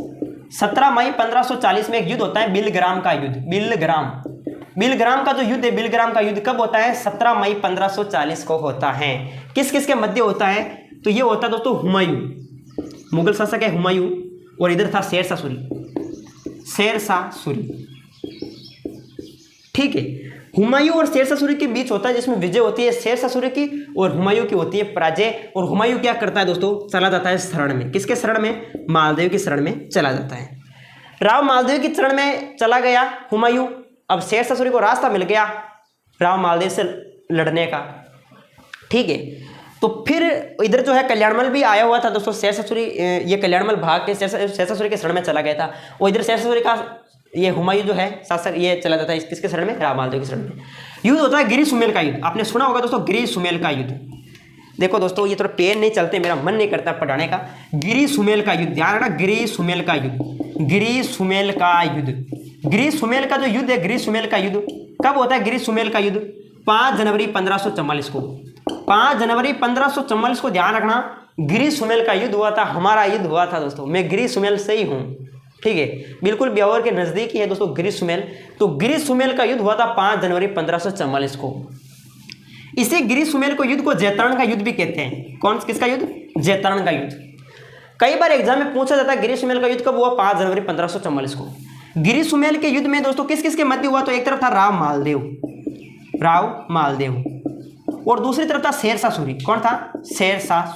17 मई 1540 में एक युद्ध होता है बिलग्राम का युद्ध। बिलग्राम का जो युद्ध है, बिलग्राम का युद्ध कब होता है? 17 मई 1540 को होता है। किस किस के मध्य होता है? तो ये होता है दोस्तों हुमायूं, मुगल शासक है हुमायूं, और इधर था शेरशाह सूरी, ठीक है। हुमायूं और शेरशाह सूरी के बीच होता है, जिसमें विजय होती है शेरशाह सूरी की और हुमायूं की होती है पराजय। और हुमायूं क्या करता है दोस्तों? चला जाता है शरण में। किसके शरण में? मालदेव की शरण में चला जाता है। राव मालदेव की शरण में चला गया हुमायूं। अब शेरशाह सूरी को रास्ता मिल गया राव मालदेव से लड़ने का, ठीक है। तो फिर इधर जो है कल्याणमल भी आया हुआ था दोस्तों। शेरशाह सूरी, ये कल्याणमल भाग के शेरशाह सूरी के शरण में चला गया था, और इधर शेरशाह सूरी का ये हुमायूं जो है शासक, ये चला जाता है किसके शरण में? राव मालदेव के शरण में। युद्ध होता है गिरी सुमेल का युद्ध। आपने सुना होगा दोस्तों गिरी सुमेल का युद्ध। देखो दोस्तों, ये थोड़ा पेन नहीं चलते, मेरा मन नहीं करता पढ़ाने का। गिरी सुमेल का युद्ध, ध्यान रखना, गिरी सुमेल का युद्ध, गिरी सुमेल का युद्ध। गिरी सुमेल का जो युद्ध है, गिरी सुमेल का युद्ध कब होता है? गिरी सुमेल का युद्ध 5 जनवरी 1544 को, 5 जनवरी 1544 को ध्यान रखना, गिरी सुमेल का युद्ध हुआ था। हमारा युद्ध हुआ था दोस्तों, मैं गिरी सुमेल से ही हूँ, ठीक है, बिल्कुल ब्यावर के नजदीक ही है दोस्तों गिरी सुमेल। तो गिरी सुमेल का युद्ध हुआ था 5 जनवरी 1544 को। इसी गिरी सुमेल को युद्ध को जैतरण का युद्ध भी कहते हैं। कौन किसका युद्ध? जैतरण का युद्ध। कई बार एग्जाम में पूछा जाता है गिरी सुमेल का युद्ध कब हुआ? 5 जनवरी 1544 को। गिरी सुमेल के युद्ध में दोस्तों किस किस के मध्य हुआ? तो एक तरफ था राव मालदेव, और दूसरी तरफ था शेरशाह सूरी। कौन था? शेरशाह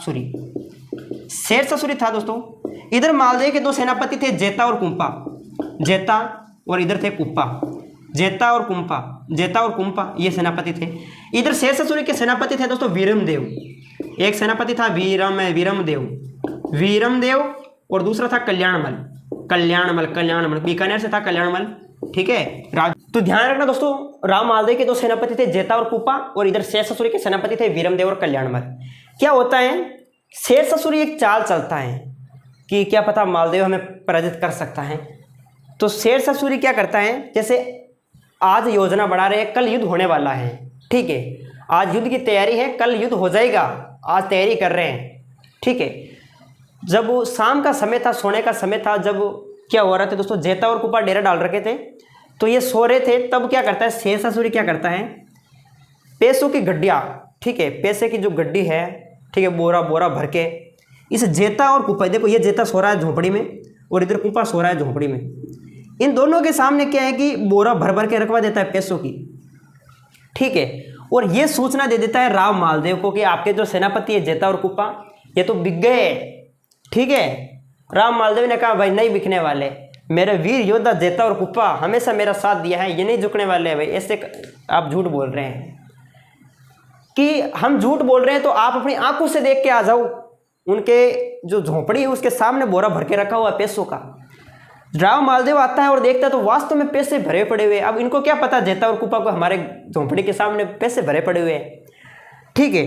सूरी था दोस्तों। इधर मालदेव के दो सेनापति थे, जेता और कुंपा, और इधर थे कुप्पा, जेता और कुंपा, ये सेनापति थे। इधर शेरशाह सूरी के सेनापति थे दोस्तों वीरमदेव। एक सेनापति था वीरमदेव, और दूसरा था कल्याणमल, बीकानेर से था कल्याणमल, ठीक है। तो ध्यान रखना दोस्तों, राव मालदेव के दो सेनापति थे, जेता और कुप्पा, और इधर शेरशाह सूरी के सेनापति थे वीरमदेव और कल्याणमल। क्या होता है, शेरशाह सूरी एक चाल चलता है कि क्या पता मालदेव हमें पराजित कर सकता है। तो शेरशाह सूरी क्या करता है, जैसे आज योजना बना रहे हैं, कल युद्ध होने वाला है, ठीक है, आज युद्ध की तैयारी है, कल युद्ध हो जाएगा, आज तैयारी कर रहे हैं, ठीक है। जब शाम का समय था, सोने का समय था, जब क्या हो रहा था दोस्तों, जेता और कुप्पा डेरा डाल रखे थे, तो ये सो रहे थे। तब क्या करता है शेरशाह सूरी, क्या करता है, पैसों की गड्डियाँ, ठीक है, पैसे की जो गड्डी है, ठीक है, बोरा भर के इस जेता और कुप्पा, देखो ये जेता सो रहा है झोपड़ी में और इधर कुप्पा सो रहा है झोपड़ी में, इन दोनों के सामने क्या है कि बोरा भर के रखवा देता है पैसों की, ठीक है। और ये सूचना दे देता है राव मालदेव को कि आपके जो सेनापति है जेता और कुप्पा, ये तो बिक गए, ठीक है। राव मालदेव ने कहा भाई नहीं बिकने वाले, मेरे वीर योद्धा जेता और कुप्पा हमेशा मेरा साथ दिया है, ये नहीं झुकने वाले हैं भाई। ऐसे आप झूठ बोल रहे हैं कि हम झूठ बोल रहे हैं, तो आप अपनी आंखों से देख के आ जाओ, उनके जो झोपड़ी है उसके सामने बोरा भर के रखा हुआ पैसों का। राव मालदेव आता है और देखता है तो वास्तव में पैसे भरे पड़े हुए। अब इनको क्या पता जेता और कुप्पा को हमारे झोपड़ी के सामने पैसे भरे पड़े हुए हैं, ठीक है।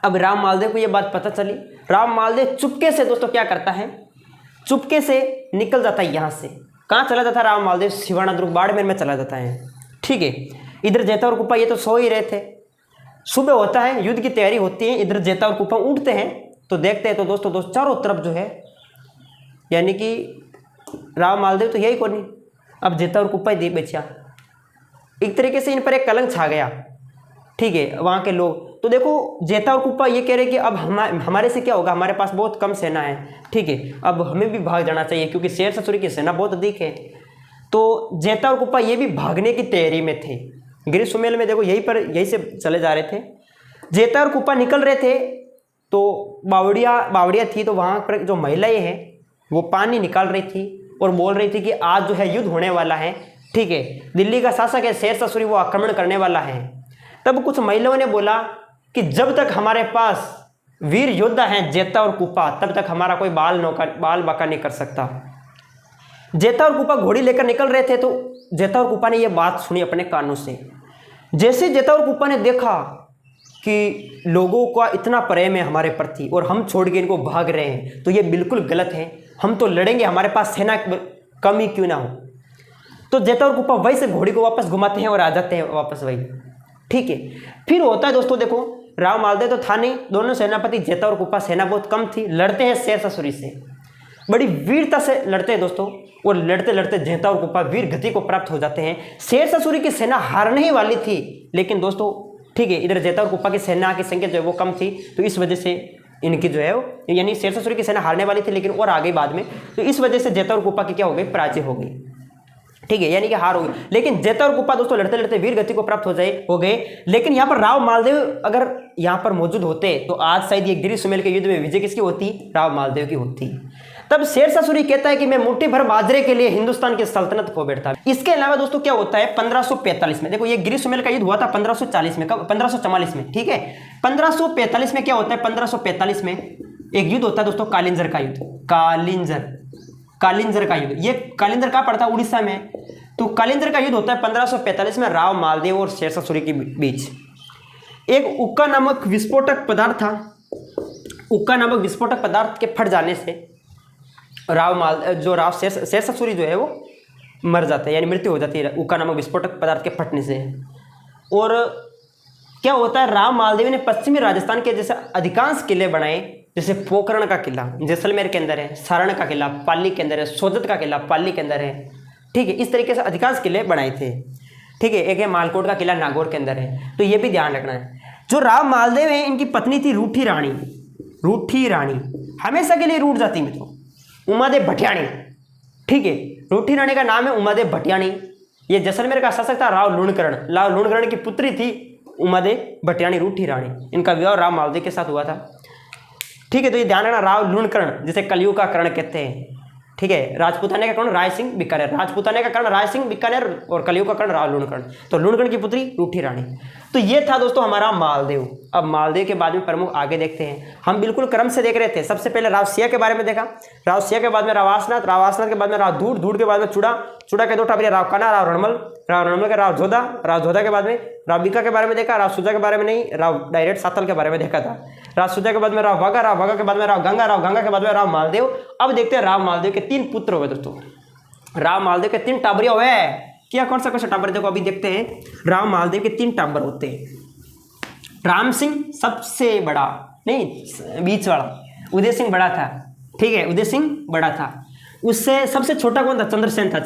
अब राव मालदेव को ये बात पता चली। राव मालदेव चुपके से दोस्तों क्या करता है, चुपके से निकल जाता है यहाँ से। कहाँ चला जाता है राव मालदेव? शिवानाद्रुप बाड़मेर में चला जाता है, ठीक है। इधर जेता और कुप्पा ये तो सो ही रहे थे। सुबह होता है, युद्ध की तैयारी होती है, इधर जेता और कुप्पा उठते हैं तो देखते हैं तो दोस्तों चारों तरफ जो है, यानी कि राव मालदेव तो यही को नहीं, अब जेता और कुप्पा ही बचा। एक तरीके से इन पर एक कलंक छा गया, ठीक है, वहाँ के लोग। तो देखो जेता और कुप्पा ये कह रहे कि अब हमारे से क्या होगा, हमारे पास बहुत कम सेना है, ठीक है, अब हमें भी भाग जाना चाहिए क्योंकि शेरशाह सूरी की सेना बहुत अधिक है। तो जेता और कुप्पा ये भी भागने की तैयारी में थे। गिरी सुमेल में देखो यहीं से चले जा रहे थे। जेता और कुप्पा निकल रहे थे तो बावड़िया थी, तो वहाँ पर जो महिलाएं हैं वो पानी निकाल रही थी और बोल रही थी कि आज जो है युद्ध होने वाला है, ठीक है, दिल्ली का शासक है शेरशाह सूरी, वो आक्रमण करने वाला है। तब कुछ महिलाओं ने बोला कि जब तक हमारे पास वीर योद्धा हैं जेता और कुपा, तब तक हमारा कोई बाल बाका नहीं कर सकता। जेता और कुपा घोड़ी लेकर निकल रहे थे, तो जेता और कुपा ने यह बात सुनी अपने कानों से। जैसे जेता और कुपा ने देखा कि लोगों का इतना प्रेम है हमारे प्रति और हम छोड़ के इनको भाग रहे हैं, तो ये बिल्कुल गलत है, हम तो लड़ेंगे, हमारे पास सेना कम ही क्यों ना हो। तो जेता और कुपा वही से घोड़ी को वापस घुमाते हैं और आ जाते हैं वापस वही, ठीक है। फिर होता है दोस्तों, देखो राव मालदेव तो था नहीं, दोनों सेनापति जेता और कुपा सेना बहुत कम थी, लड़ते हैं शेरशाह सूरी से, बड़ी वीरता से लड़ते हैं दोस्तों, और लड़ते लड़ते जेता और कुपा वीर गति को प्राप्त हो जाते हैं। शेरशाह सूरी की सेना हारने ही वाली थी, लेकिन दोस्तों ठीक है, इधर जेता और कुपा की सेना की संख्या जो है वो कम थी, तो इस वजह से इनकी जो है वो, यानी शेरशाह सूरी की सेना हारने वाली थी लेकिन और आ गई बाद में, तो इस वजह से जेता और कुपा की क्या हो गई, पराजय हो गई, ठीक है, यानी कि हार हो गई। लेकिन जेता और कुपा दोस्तों लड़ते लड़ते वीर गति को प्राप्त हो गए। लेकिन यहाँ पर राव मालदेव अगर यहाँ पर मौजूद होते तो आज शायद ये गिरी सुमेल के युद्ध में विजय किसकी होती, राव मालदेव की होती। तब शेरशाह सूरी कहता है कि मैं मुट्ठी भर बाजरे के लिए हिंदुस्तान की सल्तनत खो बैठता। इसके अलावा दोस्तों क्या होता है 1545 में, देखो ये गिरी सुमेल का युद्ध हुआ था 1540 में, कब 1544 में, ठीक है। 1545 में क्या होता है, 1545 में एक युद्ध होता है दोस्तों, कालिंजर का युद्ध, कालिंजर का युद्ध। ये कालिंजर कहाँ पड़ता है, उड़ीसा में। तो कालिंजर का युद्ध होता है 1545 में राव मालदेव और शेरशाह सूरी के बीच। एक उक्का नामक विस्फोटक पदार्थ था, उक्का नामक विस्फोटक पदार्थ के फट जाने से राव शेरशाह सूरी जो है वो मर जाता है, यानी मृत्यु हो जाती है उक्का नामक विस्फोटक पदार्थ के फटने से। और क्या होता है, राव मालदेव ने पश्चिमी राजस्थान के जैसे अधिकांश किले बनाए, जैसे पोखरण का किला जैसलमेर के अंदर है, सारण का किला पाली के अंदर है, सोजत का किला पाली के अंदर है, ठीक है। इस तरीके से अधिकांश किले बनाए थे, ठीक है। एक है मालकोट का किला नागौर के अंदर है, तो ये भी ध्यान रखना है। जो राव मालदेव है इनकी पत्नी थी रूठी रानी, हमेशा के लिए रूठ जाती मित्रों, उमादेव भटियाणी, ठीक है। रूठी रानी का नाम है उमादेव भटियाणी। ये जैसलमेर का शासक था राव लूणकरण की पुत्री थी उमादेव भटियाणी रूठी रानी। इनका विवाह राव मालदेव के साथ हुआ था, ठीक है। तो ये ध्यान रखना, राव लूणकरण जिसे कलयुग का कर्ण कहते हैं, ठीक है। राजपूताने का कर्ण राय सिंह बीकानेर, राजपूताने का कर्ण राय सिंह बीकानेर और कलयुग का कर्ण राव लूणकरण। तो लूणकरण की पुत्री रूठी रानी। तो ये था दोस्तों हमारा मालदेव। अब मालदेव के बाद में प्रमुख आगे देखते हैं, हम बिल्कुल क्रम से देख रहे थे। सबसे पहले राव सिया के बारे में देखा, राव सिया के बाद में राव आसनाथ के बाद में राव धूड़ के बाद में चूड़ा के दो टाबरिया राव कान्हा, राव रणमल के राव जोधा के बाद में राव बीका के बारे में देखा, राव सुजा के बारे में नहीं, राव डायरेक्ट सातल के बारे में देखा था। राव सुजा के बाद में राव वाघा के बाद में राव गंगा के बाद में राव मालदेव। अब देखते हैं राव मालदेव के 3 पुत्र हुए दोस्तों, राव मालदेव के 3 टाबरिया हुए। क्या कौन सा टाबर, देखो अभी देखते हैं। राव मालदेव के 3 टाबर होते हैं। राम सिंह सबसे बड़ा, नहीं बीच वाला, उदय सिंह बड़ा था, ठीक है, उदय सिंह बड़ा था। उससे सबसे छोटा कौन था, चंद्रसेन था,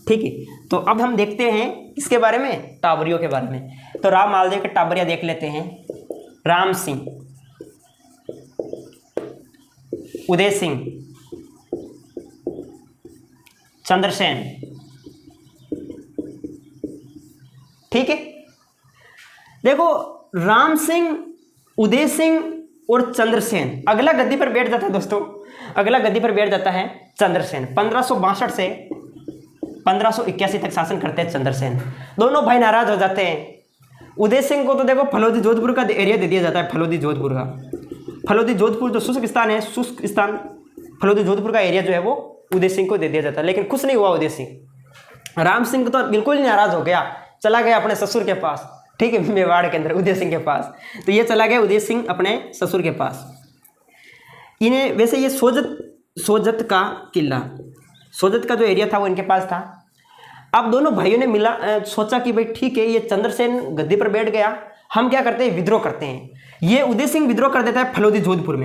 ठीक है। तो अब हम देखते हैं इसके बारे में, टाबरियों के बारे में। तो राव मालदेव के टाबरिया देख लेते हैं। राम सिंह, उदय सिंह, चंद्रसेन, ठीक है। देखो राम सिंह, उदय सिंह और चंद्रसेन, अगला गद्दी पर बैठ जाता है दोस्तों, अगला गद्दी पर बैठ जाता है चंद्रसेन। 1562 से 1581 तक शासन करते हैं चंद्रसेन। दोनों भाई नाराज हो जाते हैं। उदय सिंह को तो देखो फलोदी जोधपुर का एरिया दे दिया जाता है, फलोदी जोधपुर जो शुष्क स्थान, फलोदी जोधपुर का एरिया जो है वो उदय सिंह को दे दिया जाता है। लेकिन खुश नहीं हुआ उदय सिंह। राम सिंह तो बिल्कुल ही नाराज हो गया, चला गया अपने ससुर के पास, ठीक है, मेवाड़ के अंदर उदय सिंह के पास। तो ये चला गया उदय सिंह अपने ससुर के पास। इन्हें वैसे ये सोजत का किला, सोजत का जो एरिया था वो इनके पास था। अब दोनों भाइयों ने सोचा कि भाई ठीक है, ये चंद्रसेन गद्दी पर बैठ गया, हम क्या करते हैं, विद्रोह करते हैं। ये उदय सिंह विद्रोह कर देता है फलोदी जोधपुर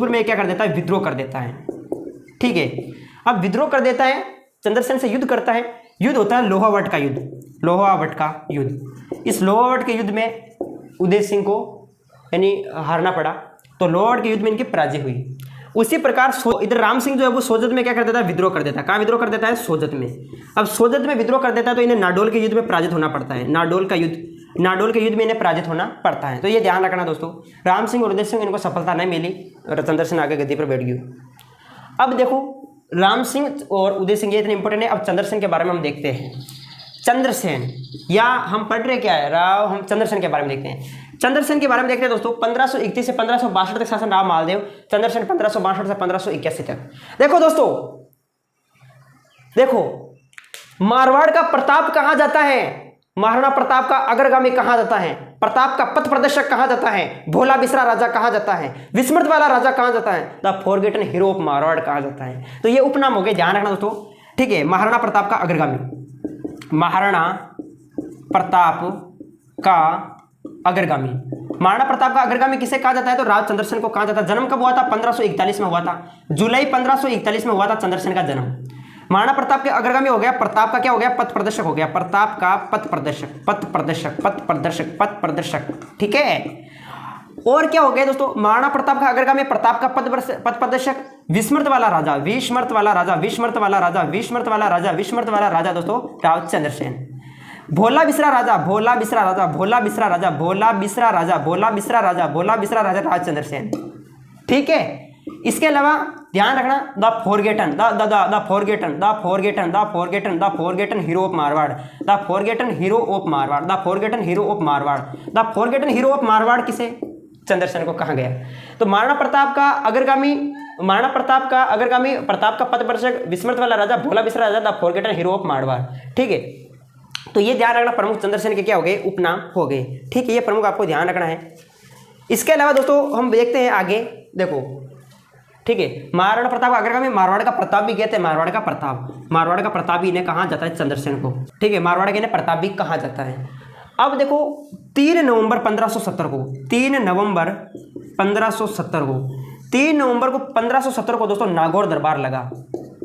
में क्या कर देता है, विद्रोह कर देता है, ठीक है। अब विद्रोह कर देता है, चंद्रसेन से युद्ध करता है। युद्ध होता है लोहावट का युद्ध। इस लोहावट के युद्ध में उदय सिंह को यानी हारना पड़ा, तो लोहावट के युद्ध में इनकी पराजय हुई। उसी प्रकार इधर राम सिंह जो है वो सोजत में क्या कर देता है, विद्रोह कर देता है। कहाँ विद्रोह कर देता है, सोजत में। अब सोजत में विद्रोह कर देता है तो इन्हें नाडोल के युद्ध में पराजित होना पड़ता है। नाडोल के युद्ध में इन्हें पराजित होना पड़ता है। तो ये ध्यान रखना दोस्तों, राम सिंह और उदय सिंह इनको सफलता नहीं मिली और चंद्रसेन आगे गद्दी पर बैठ गया। अब देखो राम सिंह और उदय सिंह ये इतने इंपॉर्टेंट है। अब चंद्रसेन के बारे में हम देखते हैं। चंद्रसेन, या हम पढ़ रहे क्या है राव, हम चंद्रसेन के बारे में देखते हैं। चंद्रसेन के बारे में देखते हैं दोस्तों। 1531 से 1562 तक शासन राव मालदेव, चंद्रसेन 1562 से 1581 तक। देखो दोस्तों, देखो मारवाड़ का प्रताप कहा जाता है, महाराणा प्रताप का अग्रगामी कहा जाता है, प्रताप का पथ प्रदर्शक कहा जाता है, भोला बिसरा राजा कहा जाता है, विस्मृत वाला राजा कहा जाता है, the forgotten hero of Marwar कहा जाता है। तो ये उपनाम हो गए, ध्यान रखना दोस्तों, ठीक है। महाराणा प्रताप का अग्रगामी, महाराणा प्रताप का अग्रगामी, महाराणा प्रताप का अग्रगामी किसे कहा जाता है? तो राव चंद्रसेन को कहा जाता है। जन्म कब हुआ था? 1541 में हुआ था, जुलाई 1541 में हुआ था चंद्रसेन का जन्म। महाराणा प्रताप के अग्रगामी हो गया, प्रताप का क्या हो गया? पथ प्रदर्शक हो गया, प्रताप का पथ प्रदर्शक, पथ प्रदर्शक, पथ प्रदर्शक, पथ प्रदर्शक, ठीक है। और क्या हो गया दोस्तों? महाराणा प्रताप का अग्रगामी, प्रताप का पथ प्रदर्शक, विस्मृत वाला राजा, विस्मृत वाला राजा, विस्मृत वाला राजा, विस्मृत वाला राजा, विस्मृत वाला राजा दोस्तों राव चंद्रसेन। भोला बिसरा राजा, भोला बिसरा राजा, भोला बिसरा राजा, भोला बिसरा राजा, भोला बिसरा राजा, भोला बिसरा राजा राव चंद्रसेन, ठीक है। इसके अलावा ध्यान रखना, the forgotten, the forgotten, the forgotten, the forgotten, the forgotten hero of Marwar, the forgotten hero of Marwar, the forgotten hero of Marwar, the forgotten hero of Marwar किसे? चंद्रसेन को कहा गया। तो महाराणा प्रताप का अग्रगामी, महाराणा प्रताप का अग्रगामी, प्रताप का पथ प्रदर्शक, विस्मृत वाला राजा, भोला बिसरा राजा, the forgotten hero of Marwar, ठीक है। तो ये ध्यान रखना, प्रमुख चंद्रसेन के क्या हो गए? उपनाम हो गए, ठीक है। ये प्रमुख आपको ध्यान रखना है। इसके अलावा दोस्तों हम देखते हैं आगे, देखो, ठीक है। महाराणा प्रताप का अग्रगामी, मारवाड़ का प्रताप भी कहते हैं, मारवाड़ का प्रताप, मारवाड़ का प्रताप भी इन्हें कहा जाता है चंद्रसेन को, ठीक है। मारवाड़ के इन्हें प्रताप भी कहा जाता है। अब देखो 3 नवंबर 1570 को, 3 नवंबर 1570 को, 3 नवंबर को 1570 को दोस्तों नागौर दरबार लगा।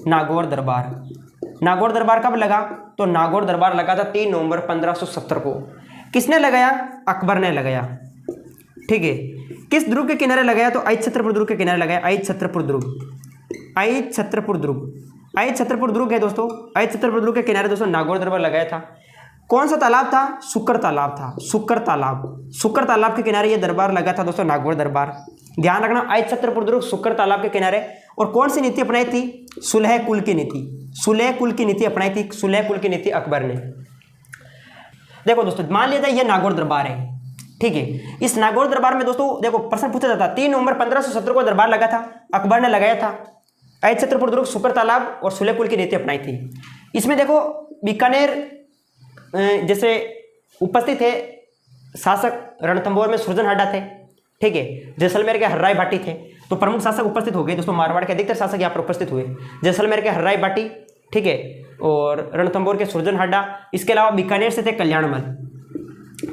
नागौर दरबार, नागौर दरबार कब लगा? तो नागौर दरबार लगा था 3 नवंबर 1570 को। किसने लगाया? अकबर ने लगाया, ठीक है। किस ध्रुव के किनारे लगाया? तो आई छत्रपुर ध्रुव के किनारे लगाया, आई छत्रपुर ध्रुव, आई छत्रपुर ध्रुव, आई छत्रपुर ध्रुव है दोस्तों, आई छत्रपुर ध्रुव के किनारे दोस्तों नागौर दरबार लगाया था। कौन सा तालाब था? शुक्र तालाब था, शुक्र तालाब, शुक्र तालाब के किनारे ये दरबार लगा था दोस्तों, नागौर दरबार। ध्यान रखना, आई छत्रपुर ध्रुव, शुक्र तालाब के किनारे। और कौन सी नीति अपनाई थी? सुलह कुल की नीति, सुलह कुल की नीति अपनाई थी, सुलह कुल की नीति अकबर ने। देखो दोस्तों, मान लिया जाए ये नागौर दरबार है, ठीक है। इस नागौर दरबार में दोस्तों देखो प्रश्न पूछा जाता, 3 नवंबर 1570 को दरबार लगा था, अकबर ने लगाया था, आई छत्रपुर दुर्ग, शुक्र तालाब और सुलह कुल की नीति अपनाई थी। इसमें देखो बीकानेर जैसे उपस्थित थे शासक, रणथंभौर में सुरजन थे, ठीक है। जैसलमेर के हर्राय भाटी थे। तो प्रमुख शासक उपस्थित हो गए दोस्तों, मारवाड़ के अधिकतर शासक यहाँ पर उपस्थित हुए। जैसलमेर के हर्राय भाटी, ठीक है, और रणथंभौर के सुरजन। इसके अलावा बीकानेर से थे कल्याणमल,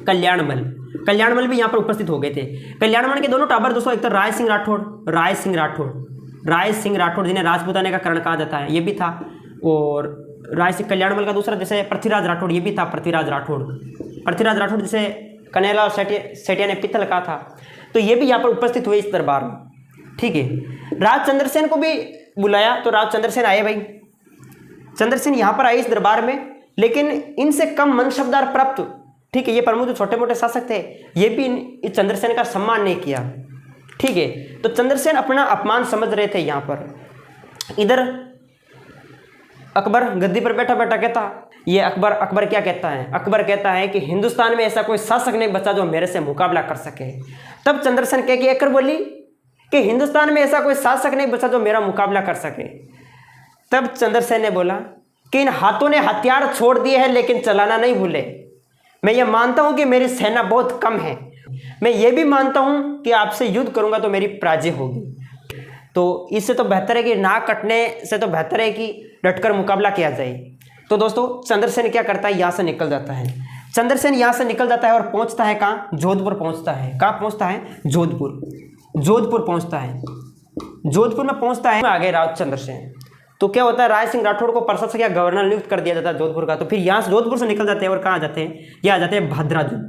कल्याणमल, कल्याणमल भी यहाँ पर उपस्थित हो गए थे। कल्याणमल के दोनों टाबर दोस्तों, एक तो राय सिंह राठौड़, राय सिंह राठौड़, राय सिंह राठौड़ जिन्हें राजपूताने का कर्ण कहा जाता है, ये भी था। और राय सिंह कल्याणमल का दूसरा जैसे पृथ्वीराज राठौड़, ये भी था पृथ्वीराज राठौड़, पृथ्वीराज राठौड़ जिसे कन्हैयालाल सेठिया ने पित्तल कहा था। तो ये भी यहाँ पर उपस्थित हुए इस दरबार में, ठीक है। राज चंद्रसेन को भी बुलाया, तो राज चंद्रसेन आए भाई, चंद्रसेन यहाँ पर आए इस दरबार में, लेकिन इनसे कम मनशब्दार प्राप्त, ठीक है, ये प्रमुख जो छोटे मोटे शासक थे ये भी चंद्रसेन का सम्मान नहीं किया, ठीक है। तो चंद्रसेन अपना अपमान समझ रहे थे यहाँ पर। इधर अकबर गद्दी पर बैठा बैठा कहता, ये अकबर क्या कहता है? अकबर कहता है कि हिंदुस्तान में ऐसा कोई शासक नहीं बचा जो मेरे से मुकाबला कर सके। तब चंद्रसेन कह के अकबर बोली कि हिंदुस्तान में ऐसा कोई शासक नहीं बचा जो मेरा मुकाबला कर सके। तब चंद्रसेन ने बोला कि इन हाथों ने हथियार छोड़ दिए हैं लेकिन चलाना नहीं भूले। मैं ये मानता हूं कि मेरी सेना बहुत कम है, मैं ये भी मानता हूं कि आपसे युद्ध करूंगा तो मेरी पराजय होगी। तो इससे तो बेहतर है कि ना कटने से तो बेहतर है कि डटकर मुकाबला किया जाए। तो दोस्तों चंद्रसेन क्या करता है, यहाँ से निकल जाता है। चंद्रसेन यहाँ से निकल जाता है और पहुँचता है कहाँ? जोधपुर पहुँचता है। कहाँ पहुँचता है? जोधपुर, जोधपुर पहुँचता है। जोधपुर में पहुँचता है, आगे राव चंद्रसेन। तो क्या होता है, राय सिंह राठौड़ को प्रशासक या गवर्नर नियुक्त कर दिया जाता है जोधपुर का। तो फिर यहाँ से जोधपुर से निकल जाते हैं और कहाँ जाते हैं? ये आ जाते हैं भाद्राजुन।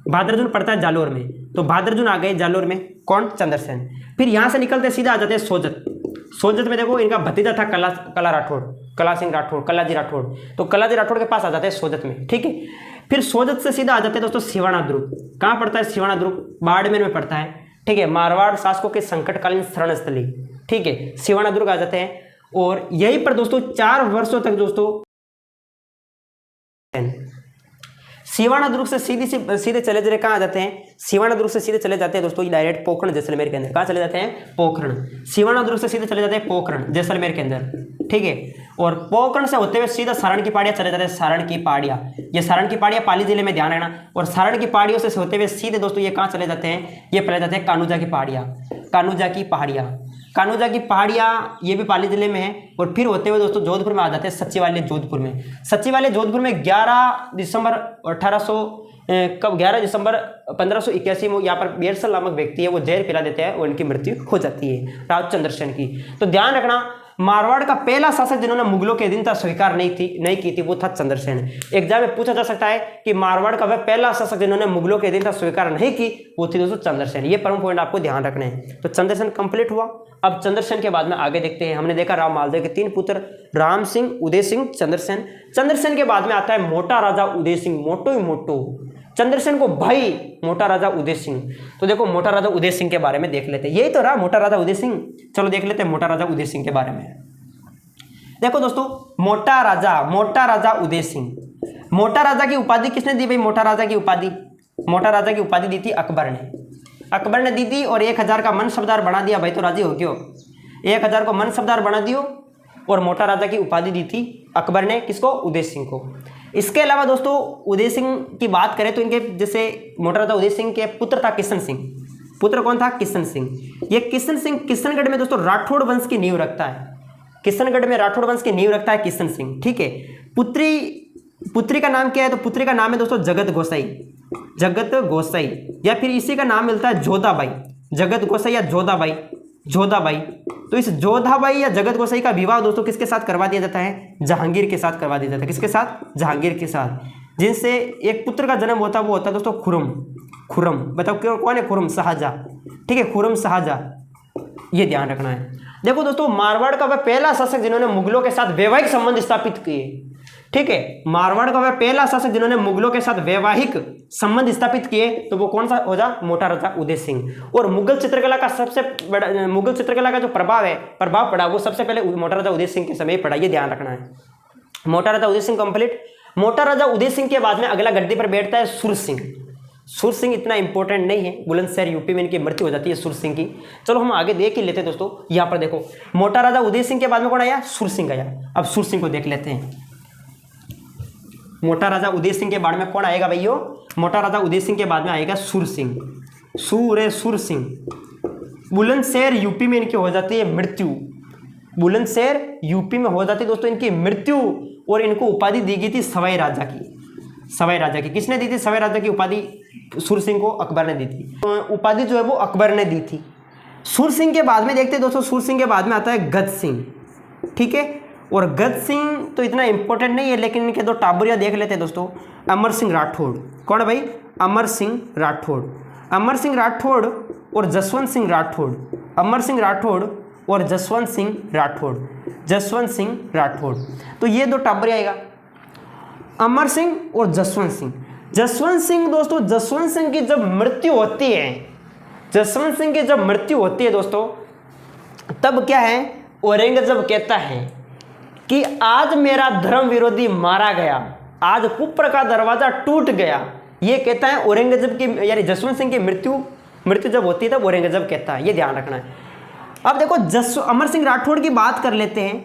भाद्राजुन पड़ता है जालोर में, तो भाद्राजुन आ गए जालोर में, कौन? चंद्रसेन। फिर यहाँ से निकलते सीधा आ जाते हैं सोजत। सोजत में देखो इनका भतीजा था कला राठौड़, कला सिंह राठौड़, कलाजी राठौड़। तो कलाजी राठौड़ के पास आ जाते हैं सोजत में, ठीक है। फिर सोजत से सीधा आ जाते हैं दोस्तों सिवाना दुर्ग। कहाँ पड़ता है सिवाना दुर्ग? बाड़मेर में पड़ता है, ठीक है। मारवाड़ शासकों के संकटकालीन शरण स्थली, ठीक है, सिवाना दुर्ग आ जाते हैं। और यहीं पर दोस्तों 4 वर्षों तक दोस्तों सीवाना दुर्ग से सीधे चले जाते कहाँ आ जाते हैं, सीवाना दुर्ग से सीधे चले जाते हैं दोस्तों डायरेक्ट पोखरण जैसलमेर के अंदर। कहाँ चले जाते हैं, पोखरण। सीवाना दुर्ग से सीधे चले जाते हैं पोखरण जैसलमेर के अंदर, ठीक है। और पोखरण से होते हुए सीधा सारण की पहाड़ियाँ चले जाते हैं, सारण की पहाड़ियाँ। ये सारण की पहाड़ियाँ पाली जिले में, ध्यान रखना। और सारण की पहाड़ियों से होते हुए सीधे दोस्तों ये कहाँ चले जाते हैं, ये चले जाते हैं कान्होजा की पहाड़ियाँ, कान्होजा की पहाड़ियाँ। कान्होजा की पहाड़ियाँ ये भी पाली जिले में है। और फिर होते हुए दोस्तों जोधपुर में आ जाते हैं, सचिवालय जोधपुर में। सचिवालय जोधपुर में 11 दिसंबर 1581 में यहाँ पर बेरसल नामक व्यक्ति है, वो जहर पिला देते हैं और इनकी मृत्यु हो जाती है, राज चंद्रसेन की। तो ध्यान रखना, मारवाड़ का पहला शासक जिन्होंने मुगलों की अधीनता स्वीकार नहीं की थी वो था चंद्रसेन। एग्जाम में पूछा जा सकता है कि मारवाड़ का वह पहला शासक जिन्होंने मुगलों की अधीनता स्वीकार नहीं की वो थी दोस्तों चंद्रसेन। ये प्रमुख पॉइंट आपको ध्यान रखने हैं। तो चंद्रसेन कंप्लीट हुआ। अब चंद्रसेन के बाद में आगे देखते हैं। हमने देखा राव मालदेव के 3 पुत्र, राम सिंह, उदय सिंह, चंद्रसेन। चंद्रसेन के बाद में आता है मोटा राजा उदय सिंह, मोटो ही मोटो। चंद्रसेन को भाई मोटा राजा उदय सिंह। तो देखो मोटा राजा उदय सिंह के बारे में देख लेते हैं। यही तो रहा मोटा राजा उदय सिंह। चलो देख लेते हैं मोटा राजा उदय सिंह के बारे में। देखो दोस्तों, मोटा राजा उदय सिंह। मोटा राजा की उपाधि किसने दी भाई? मोटा राजा की उपाधि दी थी अकबर ने दी थी। और 1000 का मन शब्दार बना दिया भाई, तो राजी हो क्यों? 1000 को मन शब्दार बना दियो और मोटा राजा की उपाधि दी थी अकबर ने, किसको? उदय सिंह को। इसके अलावा दोस्तों उदय सिंह की बात करें तो इनके जैसे मोटा राजा उदय सिंह के पुत्र था किशन सिंह। पुत्र कौन था? किशन सिंह। ये किशन सिंह किशनगढ़ में दोस्तों राठौड़ वंश की नींव रखता है। किशनगढ़ में राठौड़ वंश की नींव रखता है किशन सिंह, ठीक है। पुत्री का नाम क्या है? तो पुत्री का नाम है दोस्तों जगत गोसाई, या फिर इसी का नाम मिलता है जोधाबाई। जगत गोसाई या जोधाबाई। तो इस जोधाबाई या जगत गोसाई का विवाह दोस्तों किसके साथ करवा दिया जाता है? जहांगीर के साथ करवा दिया जाता है। किसके साथ? जहांगीर के साथ, जिनसे एक पुत्र का जन्म होता है, वो होता है दोस्तों खुरम। बताओ कौन है? खुरम शाहजहां, ठीक है, खुरम शाहजहां। ये ध्यान रखना है। देखो दोस्तों, मारवाड़ का वह पहला शासक जिन्होंने मुगलों के साथ वैवाहिक संबंध स्थापित किए, ठीक है। मारवाड़ का वह पहला शासक जिन्होंने मुगलों के साथ वैवाहिक संबंध स्थापित किए, तो वो कौन सा हो जा? मोटा राजा उदय सिंह। और मुगल चित्रकला का जो प्रभाव पड़ा वो सबसे पहले मोटा राजा उदय सिंह के समय पड़ा। ये ध्यान रखना है। मोटा राजा उदय सिंह कंप्लीट। मोटा राजा उदय सिंह के बाद में अगला गद्दी पर बैठता है सुर सिंह इतना इंपॉर्टेंट नहीं है, बुलंदशहर यूपी में इनकी मृत्यु हो जाती है सुर सिंह की। चलो हम आगे देख ही लेते हैं दोस्तों। यहाँ पर देखो, मोटा राजा उदय सिंह के बाद में कौन आया? सुर सिंह आया। अब सुर सिंह को देख लेते हैं। मोटा राजा उदय सिंह के बाद में कौन आएगा भैया? मोटा राजा उदय सिंह के बाद में आएगा सुर सिंह। सुर सिंह। बुलंदशहर यूपी में इनकी हो जाती है मृत्यु। बुलंदशहर यूपी में हो जाती है दोस्तों इनकी मृत्यु। और इनको उपाधि दी गई थी सवाई राजा की। किसने दी थी सवाई राजा की उपाधि? सुर सिंह को अकबर ने दी थी। उपाधि जो है वो अकबर ने दी थी। सुर सिंह के बाद में देखते हैं दोस्तों, सुर सिंह के बाद में आता है गद सिंह, ठीक है। और गद सिंह तो इतना इंपॉर्टेंट नहीं है, लेकिन इनके 2 टाबरिया देख लेते हैं दोस्तों। अमर सिंह राठौड़। कौन है भाई? अमर सिंह राठौड़ और जसवंत सिंह राठौड़। अमर सिंह राठौड़ और जसवंत सिंह राठौड़। तो ये 2 टाबरिया आएगा, अमर सिंह और जसवंत सिंह दोस्तों। जसवंत सिंह की जब मृत्यु होती है दोस्तों, तब क्या है? औरंगजेब कहता है कि आज मेरा धर्म विरोधी मारा गया, आज कुप्र का दरवाजा टूट गया। ये कहता है औरंगजेब की, यानी जसवंत सिंह की मृत्यु जब होती है तब औरंगजेब कहता है। ये ध्यान रखना है। अब देखो अमर सिंह राठौड़ की बात कर लेते हैं।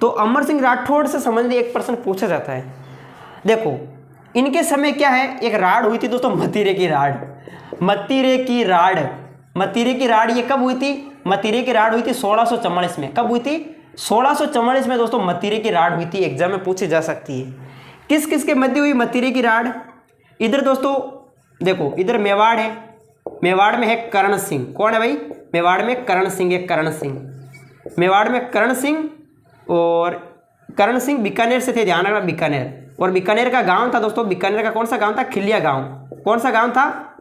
तो अमर सिंह राठौड़ से संबंधित एक प्रश्न पूछा जाता है। देखो इनके समय क्या है? एक राड़ हुई थी दोस्तों, मतीरे की राड़। ये कब हुई थी? मतीरे की राड़ हुई थी 1644 में। कब हुई थी? 1644 में दोस्तों मतीरे की राड़ हुई थी। एग्जाम में पूछी जा सकती है। किस किस के मध्य हुई मतीरे की राड़? इधर दोस्तों देखो, इधर मेवाड़ है, मेवाड़ में है करण सिंह। कौन है भाई? मेवाड़ में करण सिंह है। और करण सिंह बीकानेर से थे, ध्यान रखना, बीकानेर। और बीकानेर का गांव था दोस्तों, बीकानेर का कौन सा गांव था?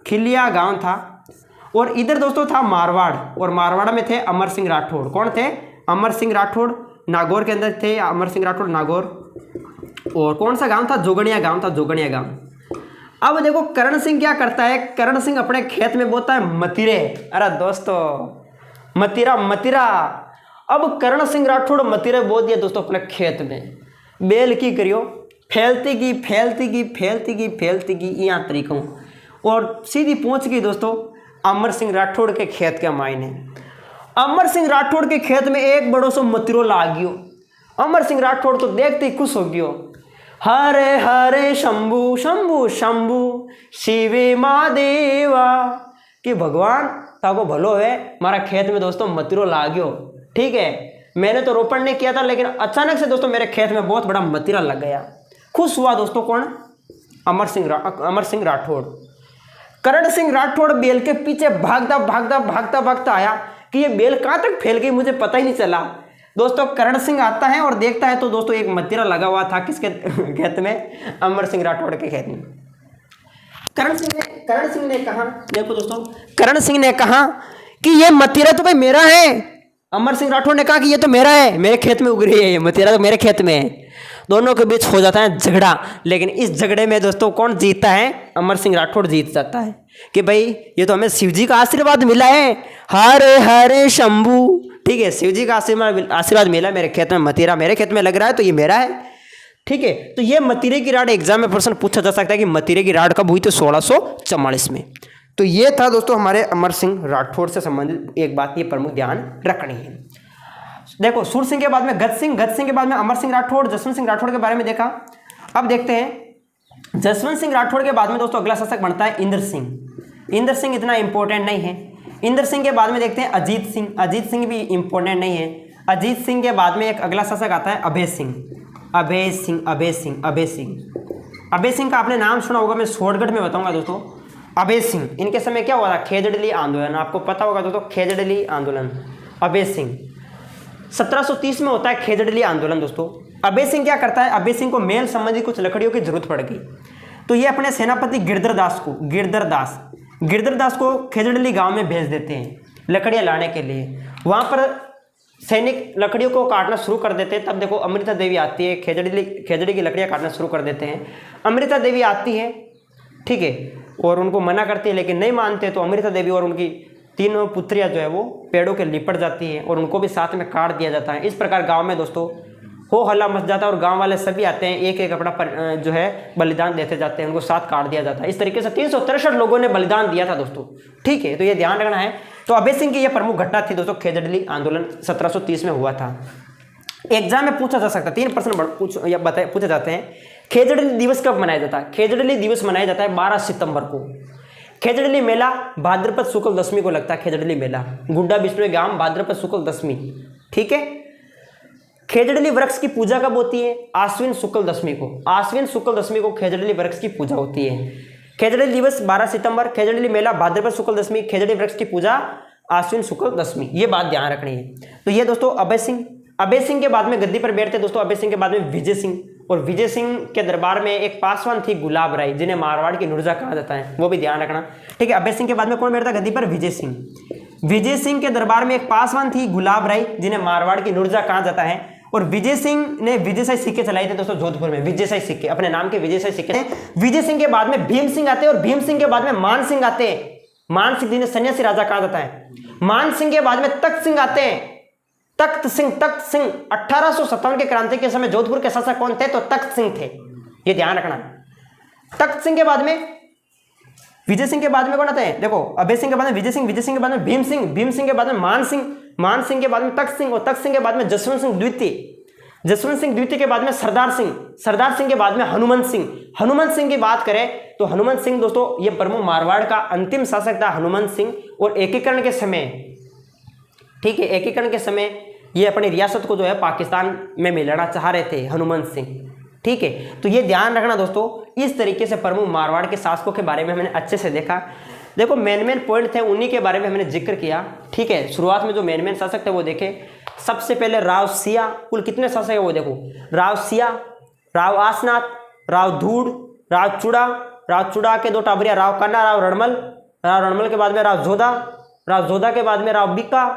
खिलिया गांव था। और इधर दोस्तों था मारवाड़, और मारवाड़ में थे अमर सिंह राठौड़। कौन थे? अमर सिंह राठौड़। नागौर के अंदर थे अमर सिंह राठौड़, नागौर। और कौन सा गांव था? जोगनिया गांव। अब देखो करण सिंह क्या करता है? करण सिंह अपने खेत में बोता है मतीरे। अरे दोस्तों, मतीरा। अब करण सिंह राठौड़ मतीरा बो दिया दोस्तों अपने खेत में, बेल की करियो फैलती की यहाँ तरीकों, और सीधी पहुंच गई दोस्तों अमर सिंह राठौड़ के खेत के मायने। अमर सिंह राठौड़ के खेत में एक बड़ो सो मतीरो लाग गयो। अमर सिंह राठौड़ तो देखते ही खुश हो गयो। हरे हरे शंभु शंभु शंभु शिवे महादेवा, कि भगवान ताको भलो है, हमारा खेत में दोस्तों मतीरो लाग गयो। ठीक है, मैंने तो रोपण नहीं किया था, लेकिन अचानक से दोस्तों मेरे खेत में बहुत बड़ा मतीरा लग गया। खुश हुआ दोस्तों कौन? अमर सिंह राठौड़। करण सिंह राठौड़ बेल के पीछे भागता आया कि ये बेल कहाँ तक फैल गई, मुझे पता ही नहीं चला। दोस्तों करण सिंह आता है और देखता है तो दोस्तों एक मतीरा लगा हुआ था किसके खेत में? अमर सिंह राठौड़ के खेत में। करण सिंह ने कहा, देखो दोस्तों, करण सिंह ने कहा कि ये मतीरा तो भाई मेरा है। अमर सिंह राठौड़ ने कहा कि ये तो मेरा है, मेरे खेत में उग रही है, ये मतीरा तो मेरे खेत में है। दोनों के बीच हो जाता है झगड़ा, लेकिन इस झगड़े में दोस्तों कौन जीतता है? अमर सिंह राठौड़ जीत जाता है कि भाई ये तो हमें शिव जी का आशीर्वाद मिला है, हरे हरे शंभू। ठीक है, शिव जी का आशीर्वाद मिला, मेरे खेत में मतीरा मेरे खेत में लग रहा है तो ये मेरा है। ठीक है, तो ये मतीरे की राड एग्जाम में प्रश्न पूछा जा सकता है कि मतीरे की राड कब हुई? तो 1644 में। तो ये था दोस्तों हमारे अमर सिंह राठौड़ से संबंधित एक बात, ये प्रमुख ध्यान रखनी है। देखो सूर सिंह के बाद में गज सिंह के बाद में अमर सिंह राठौड़, जसवंत सिंह राठौड़ के बारे में देखा। अब देखते हैं जसवंत सिंह राठौड़ के बाद में दोस्तों अगला शासक बनता है इंद्र सिंह। इंद्र सिंह इतना इंपॉर्टेंट नहीं है। इंद्र सिंह के बाद में देखते हैं अजीत सिंह भी इंपॉर्टेंट नहीं है। अजीत सिंह के बाद में एक अगला शासक आता है अभय सिंह का आपने नाम सुना होगा, मैं शॉर्टकट में बताऊंगा दोस्तों। अभय सिंह, इनके समय क्या हुआ था? खेजड़ली आंदोलन, आपको पता होगा दोस्तों, खेजड़ली आंदोलन। अभय सिंह 1730 में होता है खेजड़ली आंदोलन दोस्तों। अभय सिंह क्या करता है? अभय सिंह को मेल संबंधी कुछ लकड़ियों की जरूरत पड़ गई, तो ये अपने सेनापति गिरधर दास को खेजड़ली गांव में भेज देते हैं लकड़ियां लाने के लिए। वहां पर सैनिक लकड़ियों को काटना शुरू कर देते हैं। तब देखो अमृता देवी आती है, खेजड़ी की लकड़ियां काटना शुरू कर देते हैं। अमृता देवी आती है, ठीक है, और उनको मना करती है, लेकिन नहीं मानते। तो अमृता देवी और उनकी तीनों पुत्रियां जो है वो पेड़ों के लिपट जाती हैं और उनको भी साथ में काट दिया जाता है। इस प्रकार गांव में दोस्तों हो हल्ला मच जाता है और गांव वाले सभी आते हैं, एक एक अपना जो है बलिदान देते जाते हैं, उनको साथ काट दिया जाता है। इस तरीके से 363 लोगों ने बलिदान दिया था दोस्तों। ठीक है, तो ये ध्यान रखना है। तो अभय सिंह की यह प्रमुख घटना थी दोस्तों, खेजड़ली आंदोलन 1730 में हुआ था। एग्जाम में पूछा जा सकता है, 3 प्रश्न पूछे जाते हैं। खेजड़ली दिवस कब मनाया जाता है? खेजड़ली दिवस मनाया जाता है 12 सितंबर को। खेजड़ली मेला भाद्रपद शुक्ल दशमी को लगता है। खेजड़ली मेला गुड्डा बिश्नोई गांव, भाद्रपद शुक्ल दशमी। ठीक है, खेजड़ली वृक्ष की पूजा कब होती है? आश्विन शुक्ल दशमी को। आश्विन शुक्ल दशमी को खेजड़ली वृक्ष की पूजा होती है। खेजड़ली दिवस 12 सितंबर, खेजड़ली मेला भाद्रपद शुक्ल दशमी, खेजड़ली वृक्ष की पूजा आश्विन शुक्ल दशमी। ये बात ध्यान रखनी है। तो ये दोस्तों अभय सिंह के बाद में गद्दी पर बैठते दोस्तों अभय सिंह के बाद में विजय सिंह, और विजय सिंह के दरबार में एक पासवान थी गुलाब राय, जिन्हें मारवाड़ की नुरजा कहा जाता है, वो भी ध्यान रखना। ठीक है, अभय सिंह के बाद में कौन बैठता गद्दी पर? विजय सिंह। विजय सिंह के दरबार में एक पासवान थी गुलाब राय, जिन्हें मारवाड़ की नुरजा कहा जाता है, और विजय सिंह ने विजयशाही सिक्के चलाए थे दोस्तों जोधपुर में। विजयशाही सिक्के, अपने नाम के विजयशाही सिक्के थे। विजय सिंह के बाद में भीम सिंह आते हैं, और भीम सिंह के बाद में मान सिंह आते हैं। मान सिंह जिन्हें सन्यासी राजा कहा जाता है। मान सिंह के बाद में तख्त सिंह आते हैं। तख्त सिंह 1857 के क्रांति के समय जोधपुर के शासक कौन थे? तो तख्त सिंह थे, ये ध्यान रखना। तख्त सिंह के बाद में विजय सिंह के बाद में कौन आते हैं? देखो अभय सिंह के बाद में विजय सिंह के बाद में भीम सिंह के बाद में मान सिंह के बाद में तख्त सिंह, और तख्त सिंह के बाद में जसवंत सिंह द्वितीय के बाद में सरदार सिंह के बाद में हनुमंत सिंह की बात करें तो हनुमंत सिंह दोस्तों ये प्रमुख मारवाड़ का अंतिम शासक था हनुमंत सिंह। और एकीकरण के समय, ठीक है, एकीकरण के समय ये अपनी रियासत को जो है पाकिस्तान में मिलाना चाह रहे थे हनुमंत सिंह। ठीक है, तो ये ध्यान रखना दोस्तों। इस तरीके से प्रमुख मारवाड़ के शासकों के बारे में हमने अच्छे से देखा। देखो मेन पॉइंट थे, उन्हीं के बारे में हमने जिक्र किया। ठीक है, शुरुआत में जो मेन शासक थे वो देखे। सबसे पहले राव सिया, कुल कितने शासक है वो देखो, राव सिया, राव आसनाथ, राव धूड़, राव चुड़ा के 2 टाबरिया, राव कन्ना, राव रणमल के बाद में राव जोधा के बाद में राव बिक्का।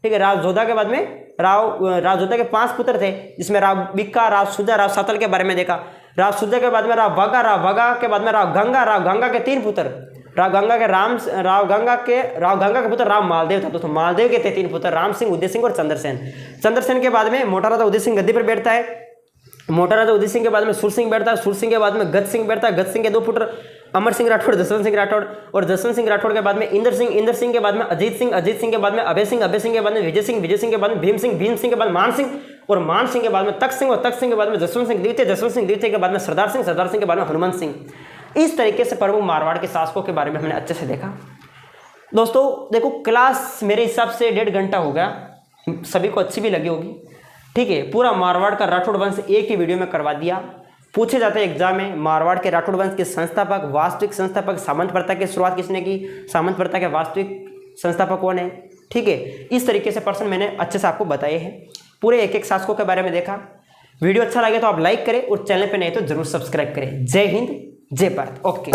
ठीक है, राव जोधा के बाद में राव जोधा के 5 पुत्र थे, जिसमें राव बिक्का, राव सुजा, राव सातल के बारे में देखा। राव सुजा के बाद में राव भगा के बाद में राव गंगा के 3 पुत्र, राव गंगा के पुत्र राव मालदेव था दोस्तों। मालदेव के थे 3 पुत्र, राम सिंह, उदय सिंह और चंद्रसेन। चंद्रसेन के बाद में मोटा राजा उदय सिंह गद्दी पर बैठता है। मोटा राजा उदय सिंह के बाद में सुर सिंह बैठता है। सुर सिंह के बाद में गज सिंह बैठता है। गज सिंह के 2 पुत्र अमर सिंह राठौड़, जसवंत सिंह राठौड़, और जसवंत सिंह राठौड़ के बाद में इंद्र सिंह, इंद्र सिंह के बाद में अजीत सिंह, अजीत सिंह के बाद में अभय सिंह, अभय सिंह के बाद में विजय सिंह, विजय सिंह के बाद में भीम सिंह, भीम सिंह के बाद मान सिंह, और मान सिंह के बाद में तख्त सिंह, और तख्त सिंह के बाद में जसवंत सिंह द्वितीय, जसवंत सिंह द्वितीय के बाद में सरदार सिंह, सरदार सिंह के बाद में हनुमंत सिंह। इस तरीके से प्रमुख मारवाड़ के शासकों के बारे में हमने अच्छे से देखा। दोस्तों देखो, क्लास मेरे हिसाब से 1.5 घंटा हो गया, सभी को अच्छी भी लगी होगी, ठीक है। पूरा मारवाड़ का राठौड़ वंश एक ही वीडियो में करवा दिया। पूछे जाते हैं एग्जाम में, मारवाड़ के राठौड़ वंश के संस्थापक, वास्तविक संस्थापक, सामंत प्रथा की शुरुआत किसने की, सामंत प्रथा के वास्तविक संस्थापक कौन है, ठीक है। इस तरीके से प्रश्न मैंने अच्छे से आपको बताए हैं, पूरे एक शासकों के बारे में देखा। वीडियो अच्छा लगे तो आप लाइक करें और चैनल पर नहीं तो जरूर सब्सक्राइब करें। जय हिंद, जय भारत। ओके।